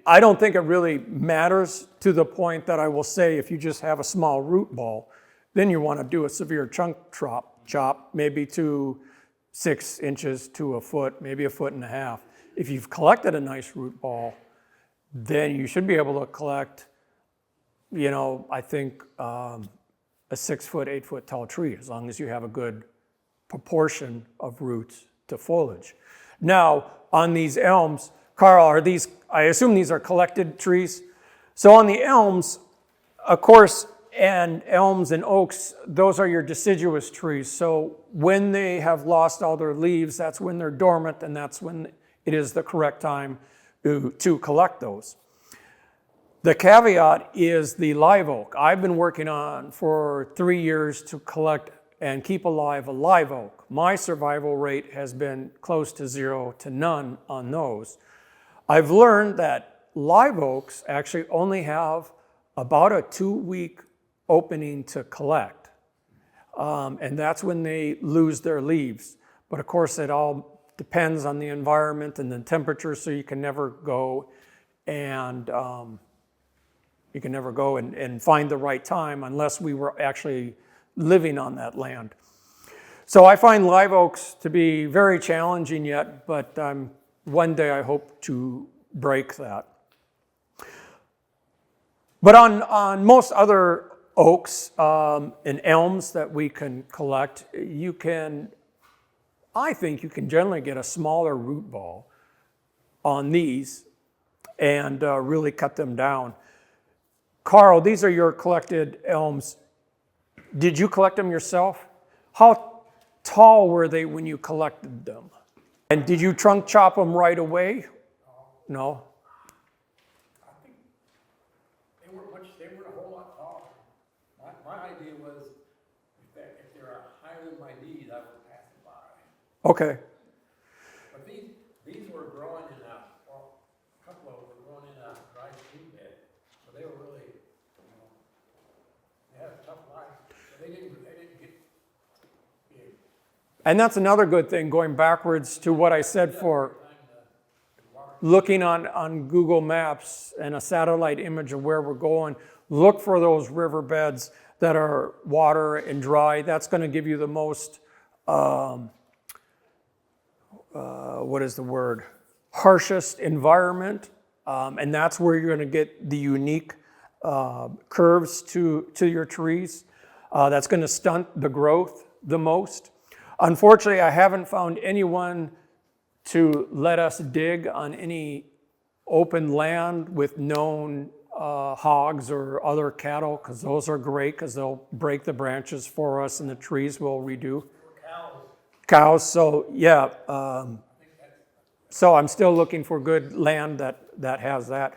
[SPEAKER 1] I don't think it really matters to the point that I will say if you just have a small root ball, then you want to do a severe chunk chop, maybe to 6 inches to a foot, maybe 1.5 feet. If you've collected a nice root ball, then you should be able to collect, I think a 6-foot, 8-foot tall tree, as long as you have a good proportion of roots to foliage. Now, on these elms, Carl, I assume these are collected trees? So on the elms, of course, and elms and oaks, those are your deciduous trees. So when they have lost all their leaves, that's when they're dormant, and that's when it is the correct time to collect those. The caveat is the live oak. I've been working on for 3 years to collect and keep alive a live oak. My survival rate has been close to 0 to none on those. I've learned that live oaks actually only have about a 2-week opening to collect. And that's when they lose their leaves. But of course, it all depends on the environment and the temperature, so you can never go and find the right time unless we were actually living on that land. So I find live oaks to be very challenging yet, but one day I hope to break that. But on most other oaks and elms that we can collect, I think you can generally get a smaller root ball on these and really cut them down. Carl, these are your collected elms. Did you collect them yourself? How tall were they when you collected them? And did you trunk chop them right away? No?
[SPEAKER 3] I think they were a whole lot taller. My idea was if they're higher than my knees, I would pass them by.
[SPEAKER 1] Okay.
[SPEAKER 3] But these were growing a couple of them were growing in a dry stream bed. So they were really, they had a tough life. So they didn't get big.
[SPEAKER 1] And that's another good thing, going backwards to what I said for looking on Google Maps and a satellite image of where we're going. Look for those riverbeds that are water and dry. That's going to give you the most, harshest environment. And that's where you're going to get the unique curves to your trees. That's going to stunt the growth the most. Unfortunately, I haven't found anyone to let us dig on any open land with known hogs or other cattle, because those are great because they'll break the branches for us and the trees will redo. Cows, so yeah. So I'm still looking for good land that has that.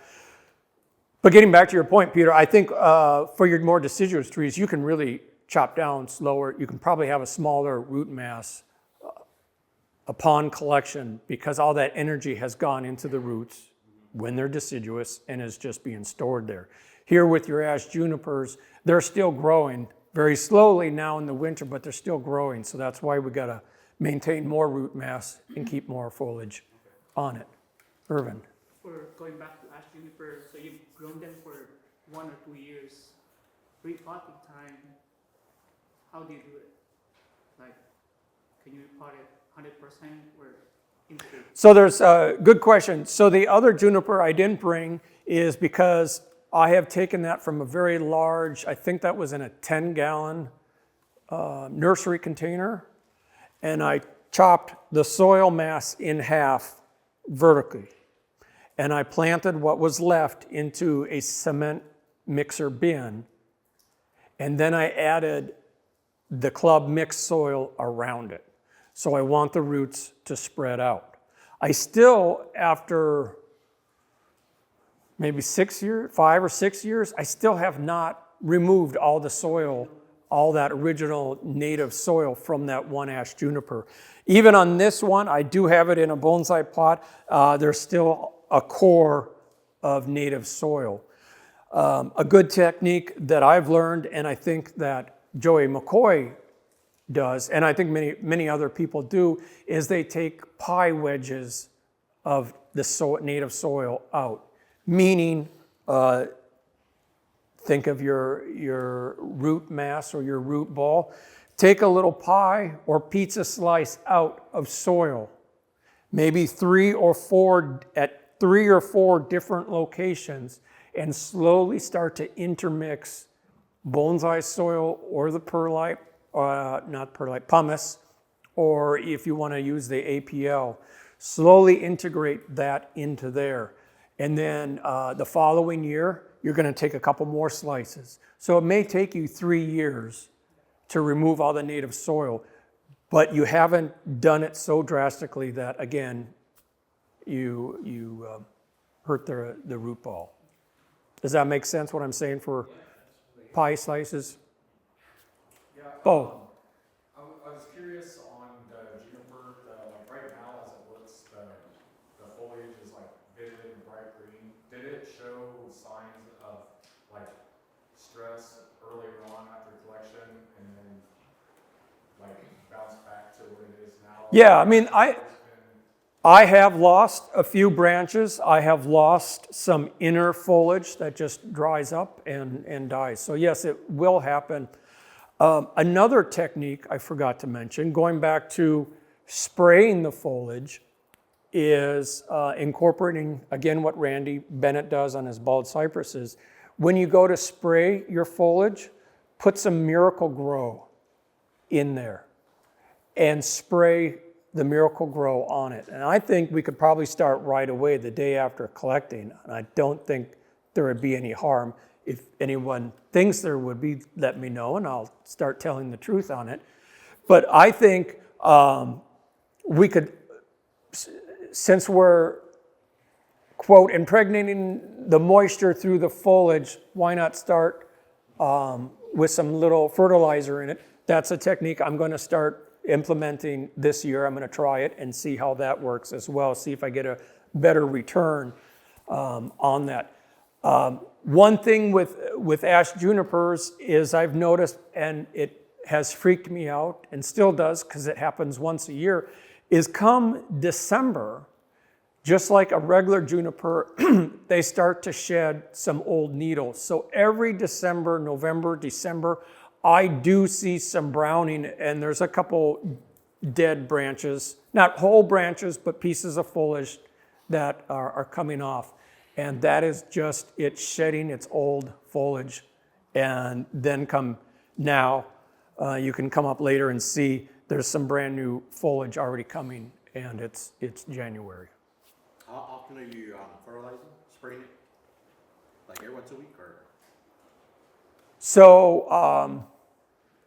[SPEAKER 1] But getting back to your point, Peter, I think for your more deciduous trees, you can really chop down slower. You can probably have a smaller root mass upon collection because all that energy has gone into the roots when they're deciduous and is just being stored there. Here with your ash junipers, they're still growing very slowly now in the winter, but they're still growing. So that's why we gotta maintain more root mass and keep more foliage on it. Irvin.
[SPEAKER 8] For going back to ash juniper, so you've grown them for 1 or 2 years. Repotting time, how do you do it? Like, can you repot it 100% or intake?
[SPEAKER 1] So there's a good question. So the other juniper I didn't bring is because I have taken that from a very large, I think that was in a 10-gallon nursery container, and I chopped the soil mass in half vertically. And I planted what was left into a cement mixer bin, and then I added the club mixed soil around it. So I want the roots to spread out. I still, after maybe 5 or 6 years, I still have not removed all the soil, all that original native soil from that one ash juniper. Even on this one, I do have it in a bonsai pot. There's still a core of native soil. A good technique that I've learned, and I think that Joey McCoy does, and I think many other people do, is they take pie wedges of the native soil out. Meaning, think of your root mass or your root ball. Take a little pie or pizza slice out of soil. Maybe 3 or 4 different locations, and slowly start to intermix bonsai soil or the perlite, not perlite, pumice, or if you want to use the APL, slowly integrate that into there. And then the following year, you're going to take a couple more slices. So it may take you 3 years to remove all the native soil, but you haven't done it so drastically that, again, you hurt the root ball. Does that make sense, what I'm saying for pie slices?
[SPEAKER 9] Yeah.
[SPEAKER 1] Oh.
[SPEAKER 9] I was curious on the juniper, like right now as it looks, the foliage is like vivid and bright green. Did it show signs of like stress earlier on after collection and then like bounce back to what it is now?
[SPEAKER 1] Yeah, I mean, I have lost a few branches. I have lost some inner foliage that just dries up and dies. So yes, it will happen. Another technique I forgot to mention, going back to spraying the foliage, is incorporating, again, what Randy Bennett does on his bald cypresses. When you go to spray your foliage, put some Miracle Grow in there and spray the Miracle Grow on it. And I think we could probably start right away the day after collecting. And I don't think there would be any harm. If anyone thinks there would be, let me know and I'll start telling the truth on it. But I think we could, since we're, quote, impregnating the moisture through the foliage, why not start with some little fertilizer in it? That's a technique I'm going to start implementing this year. I'm going to try it and see how that works as well, see if I get a better return on that. One thing with ash junipers is I've noticed, and it has freaked me out and still does because it happens once a year, is come December, just like a regular juniper, they start to shed some old needles. So every December, November, December, I do see some browning, and there's a couple dead branches, not whole branches, but pieces of foliage that are coming off. And that is just it shedding its old foliage. And then you can come up later and see there's some brand new foliage already coming, and it's January.
[SPEAKER 4] How often are you fertilizing, spraying it? Like every once a week or?
[SPEAKER 1] So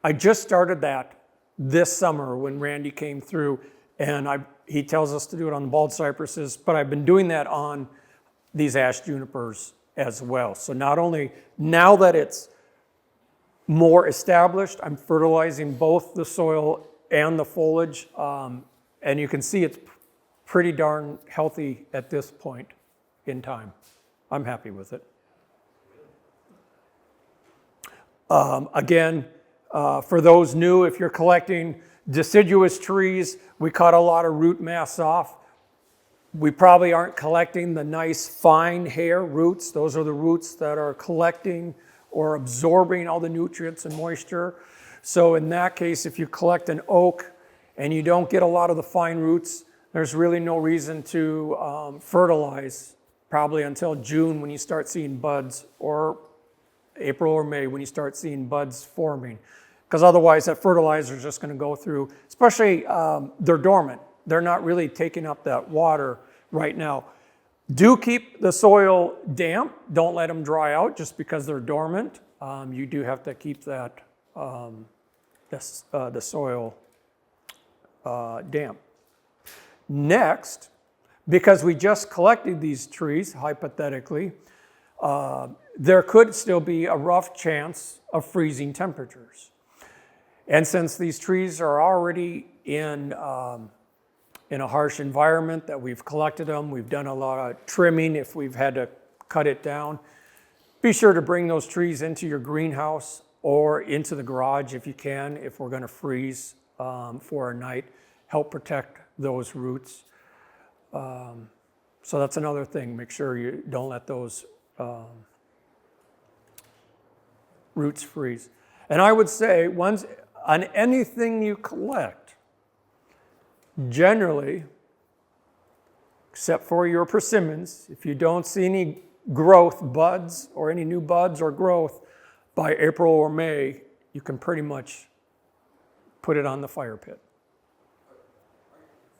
[SPEAKER 1] I just started that this summer when Randy came through, and he tells us to do it on the bald cypresses, but I've been doing that on these ash junipers as well. So not only, now that it's more established, I'm fertilizing both the soil and the foliage, and you can see it's pretty darn healthy at this point in time. I'm happy with it. Again, for those new, if you're collecting deciduous trees, we cut a lot of root mass off. We probably aren't collecting the nice fine hair roots. Those are the roots that are collecting or absorbing all the nutrients and moisture. So in that case, if you collect an oak and you don't get a lot of the fine roots, there's really no reason to fertilize probably until June when you start seeing buds, or April or May when you start seeing buds forming. Because otherwise that fertilizer is just going to go through, especially they're dormant. They're not really taking up that water right now. Do keep the soil damp. Don't let them dry out just because they're dormant. You do have to keep that the soil damp. Next, because we just collected these trees, hypothetically, there could still be a rough chance of freezing temperatures. And since these trees are already in a harsh environment that we've collected them, we've done a lot of trimming if we've had to cut it down, be sure to bring those trees into your greenhouse or into the garage if you can, if we're going to freeze for a night. Help protect those roots. So that's another thing. Make sure you don't let those roots freeze. And I would say once on anything you collect, generally, except for your persimmons, if you don't see any growth buds or any new buds or growth by April or May, you can pretty much put it on the fire pit.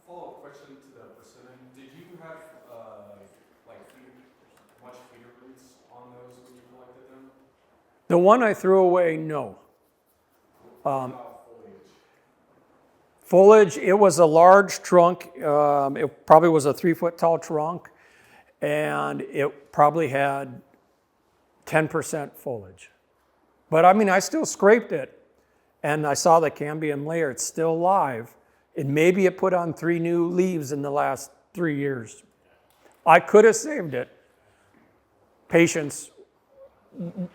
[SPEAKER 9] Follow-up question to the persimmon. Did you have much feeder roots on those when you collected them?
[SPEAKER 1] The one I threw away, no.
[SPEAKER 9] About
[SPEAKER 1] Foliage, it was a large trunk. It probably was a 3-foot tall trunk, and it probably had 10% foliage. But I mean, I still scraped it, and I saw the cambium layer. It's still live. And maybe it put on 3 new leaves in the last 3 years. I could have saved it. Patience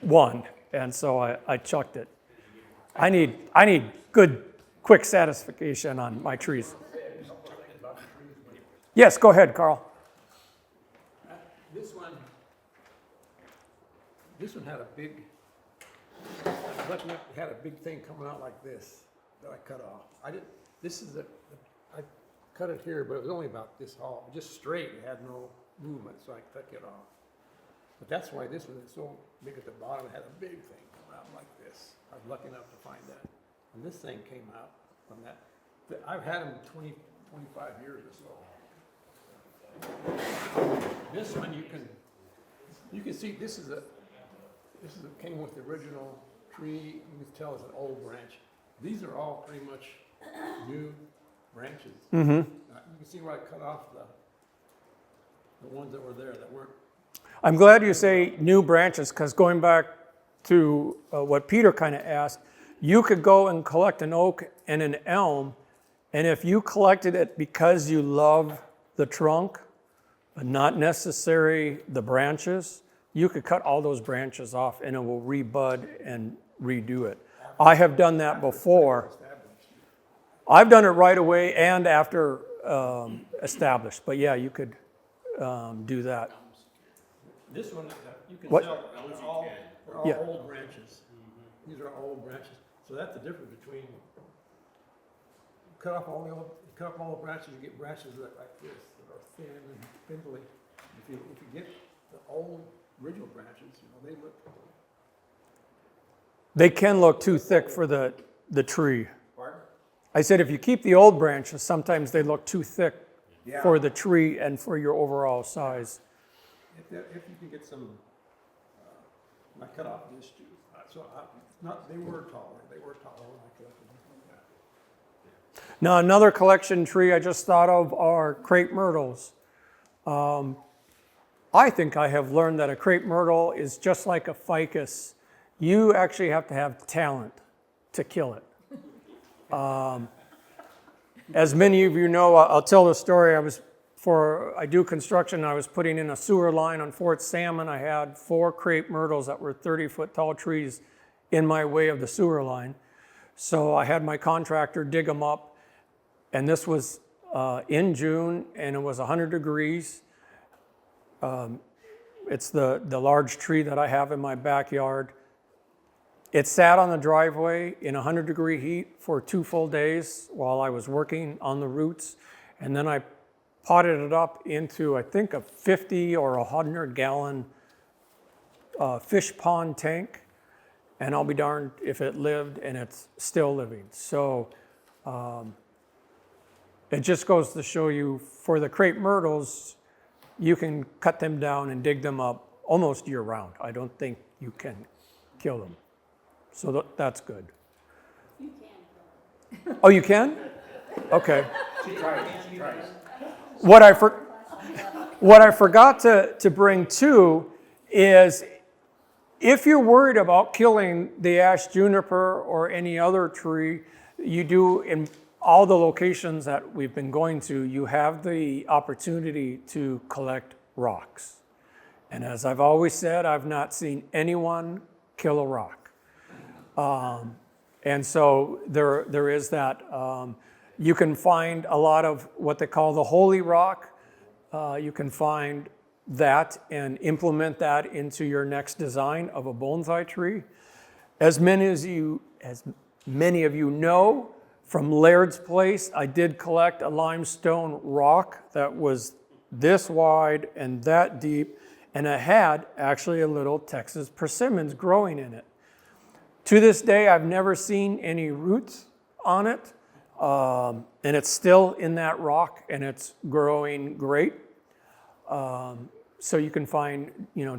[SPEAKER 1] won, and so I chucked it. I need good, quick satisfaction on my trees. Yes, go ahead, Carl.
[SPEAKER 10] This one had a big, had a big thing coming out like this that I cut off. I cut it here, but it was only about this tall, just straight. It had no movement, so I took it off. But that's why this one is so big at the bottom. It had a big thing coming out like this. I was lucky enough to find that. And this thing came out from that. I've had them 20, 25 years or so. This one you can see this came with the original tree. You can tell it's an old branch. These are all pretty much new branches.
[SPEAKER 1] Mm-hmm.
[SPEAKER 10] You can see where I cut off the ones that were there that weren't.
[SPEAKER 1] I'm glad you say new branches, because going back to what Peter kind of asked, you could go and collect an oak and an elm, and if you collected it because you love the trunk, but not necessarily the branches, you could cut all those branches off and it will rebud and redo it. I have done that before. I've done it right away and after established, but yeah, you could do that.
[SPEAKER 10] This one, you can
[SPEAKER 1] What?
[SPEAKER 10] tell they're all
[SPEAKER 1] Yeah.
[SPEAKER 10] old branches. These are old branches. So that's the difference between cut off all the branches, you get branches that like this that are thin and spindly. If you get the old original branches,
[SPEAKER 1] They can look too thick for the tree.
[SPEAKER 10] Pardon?
[SPEAKER 1] I said if you keep the old branches, sometimes they look too thick
[SPEAKER 10] Yeah.
[SPEAKER 1] for the tree and for your overall size.
[SPEAKER 10] If you can get some, I cut off this too. They were taller. They were taller when I collected them like that.
[SPEAKER 1] Now, another collection tree I just thought of are crepe myrtles. I think I have learned that a crepe myrtle is just like a ficus. You actually have to have talent to kill it. As many of you know, I'll tell the story. I do construction. I was putting in a sewer line on Fort Salmon. I had 4 crepe myrtles that were 30-foot tall trees in my way of the sewer line. So I had my contractor dig them up, and this was in June, and it was 100 degrees. It's the large tree that I have in my backyard. It sat on the driveway in 100-degree heat for 2 full days while I was working on the roots, and then I potted it up into, I think, a 50 or 100 gallon fish pond tank, and I'll be darned if it lived and it's still living. So it just goes to show you, for the crepe myrtles, you can cut them down and dig them up almost year round. I don't think you can kill them. So that's good.
[SPEAKER 2] You can.
[SPEAKER 1] Oh, you can? Okay.
[SPEAKER 3] She tries.
[SPEAKER 1] What I forgot to bring too is, if you're worried about killing the ash juniper or any other tree, you do in all the locations that we've been going to, you have the opportunity to collect rocks. And as I've always said, I've not seen anyone kill a rock. And so there is that. You can find a lot of what they call the holy rock. You can find that and implement that into your next design of a bonsai tree. As many of you know, from Laird's Place, I did collect a limestone rock that was this wide and that deep, and it had actually a little Texas persimmons growing in it. To this day, I've never seen any roots on it, and it's still in that rock, and it's growing great. So you can find,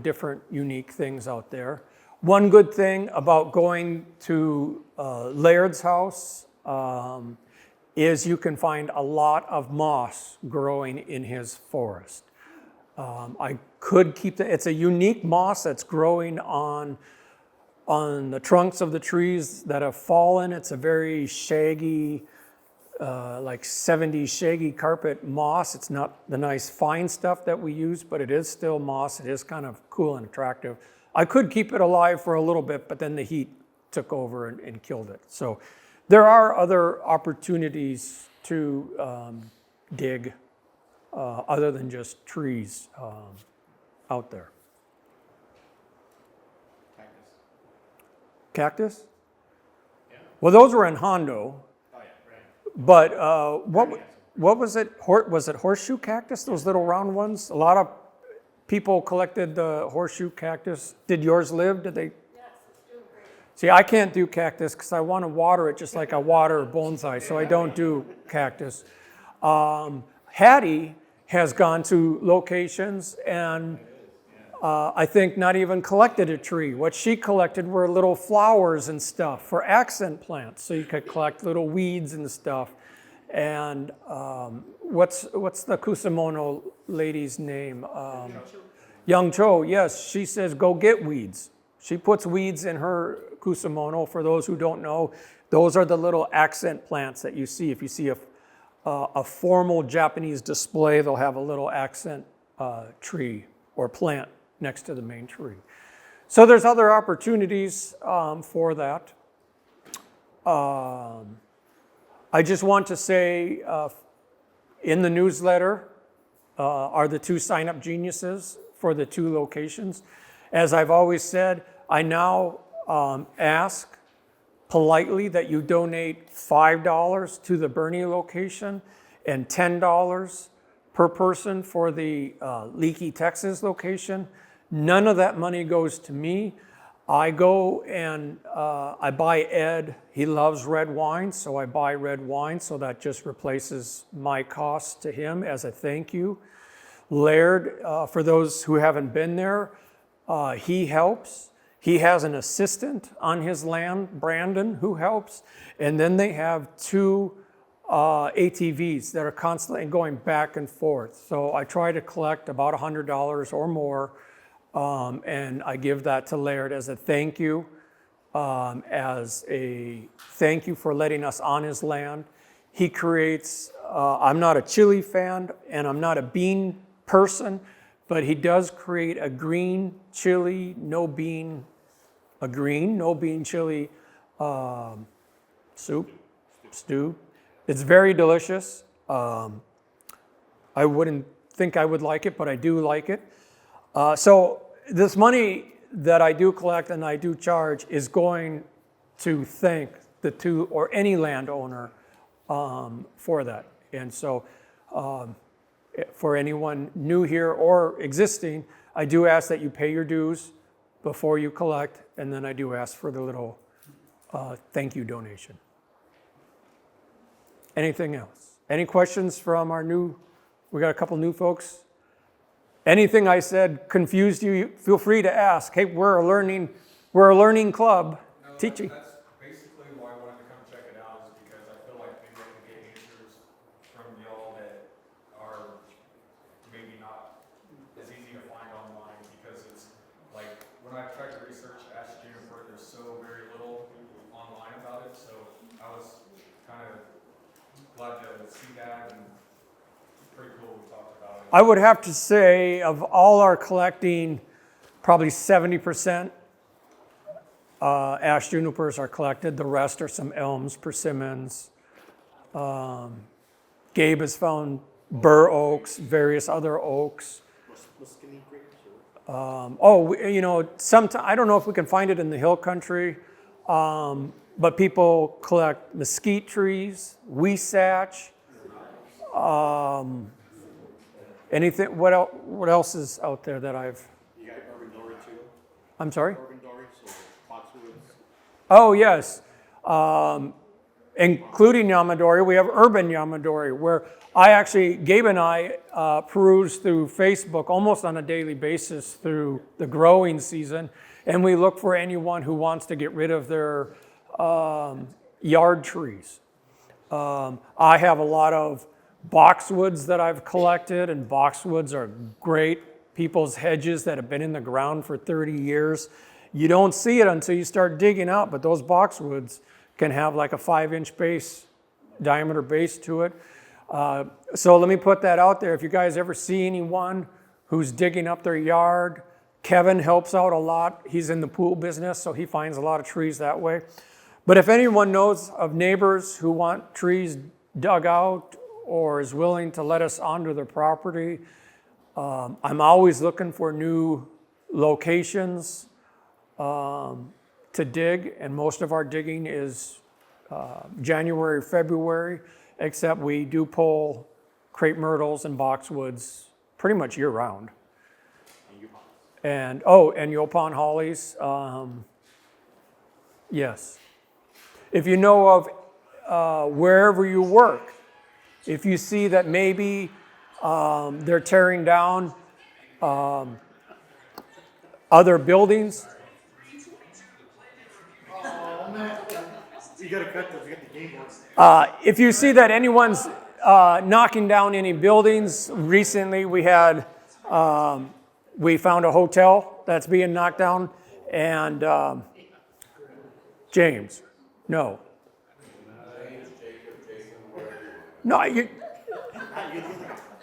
[SPEAKER 1] different unique things out there. One good thing about going to Laird's house is you can find a lot of moss growing in his forest. I could keep it's a unique moss that's growing on the trunks of the trees that have fallen. It's a very shaggy, like 70s shaggy carpet moss. It's not the nice fine stuff that we use, but it is still moss. It is kind of cool and attractive. I could keep it alive for a little bit, but then the heat took over and killed it. So there are other opportunities to dig other than just trees out there. Cactus?
[SPEAKER 6] Yeah.
[SPEAKER 1] Well, those were in Hondo.
[SPEAKER 6] Oh, yeah, right.
[SPEAKER 1] But what was it? Was it horseshoe cactus? Those little round ones? A lot of people collected the horseshoe cactus. Did yours live? Did they?
[SPEAKER 2] Yes, it's doing great.
[SPEAKER 1] See, I can't do cactus because I want to water it just like I water bonsai, so I don't do cactus. Hattie has gone to locations and I think not even collected a tree. What she collected were little flowers and stuff for accent plants, so you could collect little weeds and stuff. And what's the Kusamono lady's name? Young Cho, yes, she says go get weeds. She puts weeds in her Kusamono. For those who don't know, those are the little accent plants that you see. If you see a formal Japanese display, they'll have a little accent tree or plant next to the main tree. So there's other opportunities for that. I just want to say in the newsletter are the 2 sign-up geniuses for the 2 locations. As I've always said, I now ask politely that you donate $5 to the Bernie location and $10 per person for the Leakey, Texas location. None of that money goes to me. I go and I buy Ed. He loves red wine, so I buy red wine, so that just replaces my costs to him as a thank you. Laird, for those who haven't been there, he helps. He has an assistant on his land, Brandon, who helps. And then they have 2 ATVs that are constantly going back and forth. So I try to collect about $100 or more, and I give that to Laird as a thank you, for letting us on his land. He creates, I'm not a chili fan and I'm not a bean person, but he does create a green chili, no bean chili stew. It's very delicious. I wouldn't think I would like it, but I do like it. So this money that I do collect and I do charge is going to thank the 2 or any landowner for that. And so for anyone new here or existing, I do ask that you pay your dues before you collect, and then I do ask for the little thank you donation. Anything else? Any questions from our we got a couple new folks? Anything I said confused you, feel free to ask. Hey, we're a learning club teaching.
[SPEAKER 9] That's basically why I wanted to come check it out, is because I feel like maybe I can get answers from y'all that are maybe not as easy to find online, because it's like, when I tried to research Ask Juniper, there's so very little online about it, so I was kind of glad to see that, and it's pretty cool we talked about it.
[SPEAKER 1] I would have to say of all our collecting, probably 70% ash junipers are collected. The rest are some elms, persimmons. Gabe has found bur oaks, various other oaks.
[SPEAKER 4] Muscovy grapes or?
[SPEAKER 1] I don't know if we can find it in the hill country, but people collect mesquite trees, huisach. Anything? What else is out there that I've?
[SPEAKER 4] You got urban dory too?
[SPEAKER 1] I'm sorry.
[SPEAKER 4] Urban dory, so boxwoods.
[SPEAKER 1] Oh yes, including Yamadori. We have urban Yamadori, where Gabe and I peruse through Facebook almost on a daily basis through the growing season, and we look for anyone who wants to get rid of their yard trees. I have a lot of boxwoods that I've collected, and boxwoods are great. People's hedges that have been in the ground for 30 years. You don't see it until you start digging out, but those boxwoods can have like a 5-inch diameter base to it. So let me put that out there. If you guys ever see anyone who's digging up their yard, Kevin helps out a lot. He's in the pool business, so he finds a lot of trees that way. But if anyone knows of neighbors who want trees dug out or is willing to let us onto their property, I'm always looking for new locations to dig, and most of our digging is January, February, except we do pull crepe myrtles and boxwoods pretty much year round. And Yopon hollies, yes. If you know of wherever you work, if you see that maybe they're tearing down other buildings.
[SPEAKER 4] You gotta cut those, you got the game on.
[SPEAKER 1] If you see that anyone's knocking down any buildings, recently we found a hotel that's being knocked down, and James, no. No,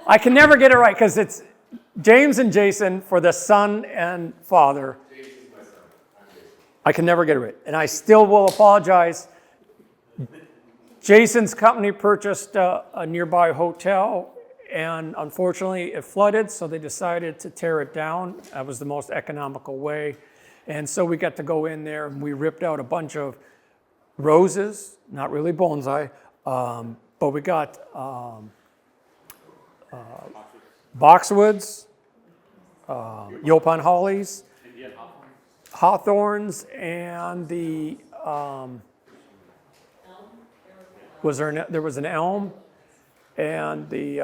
[SPEAKER 1] I can never get it right because it's James and Jason for the son and father. I can never get it right. And I still will apologize. Jason's company purchased a nearby hotel, and unfortunately it flooded, so they decided to tear it down. That was the most economical way. And so we got to go in there and we ripped out a bunch of roses, not really bonsai, but we got boxwoods, Yopon hollies, hawthorns, and the there was an elm, and the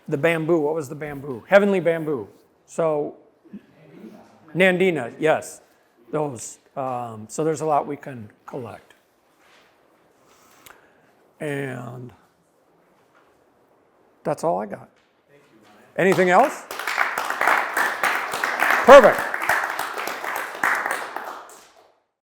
[SPEAKER 1] bamboo. What was the bamboo? Heavenly bamboo. So Nandina, yes, those. So there's a lot we can collect. And that's all I got. Anything else? Perfect.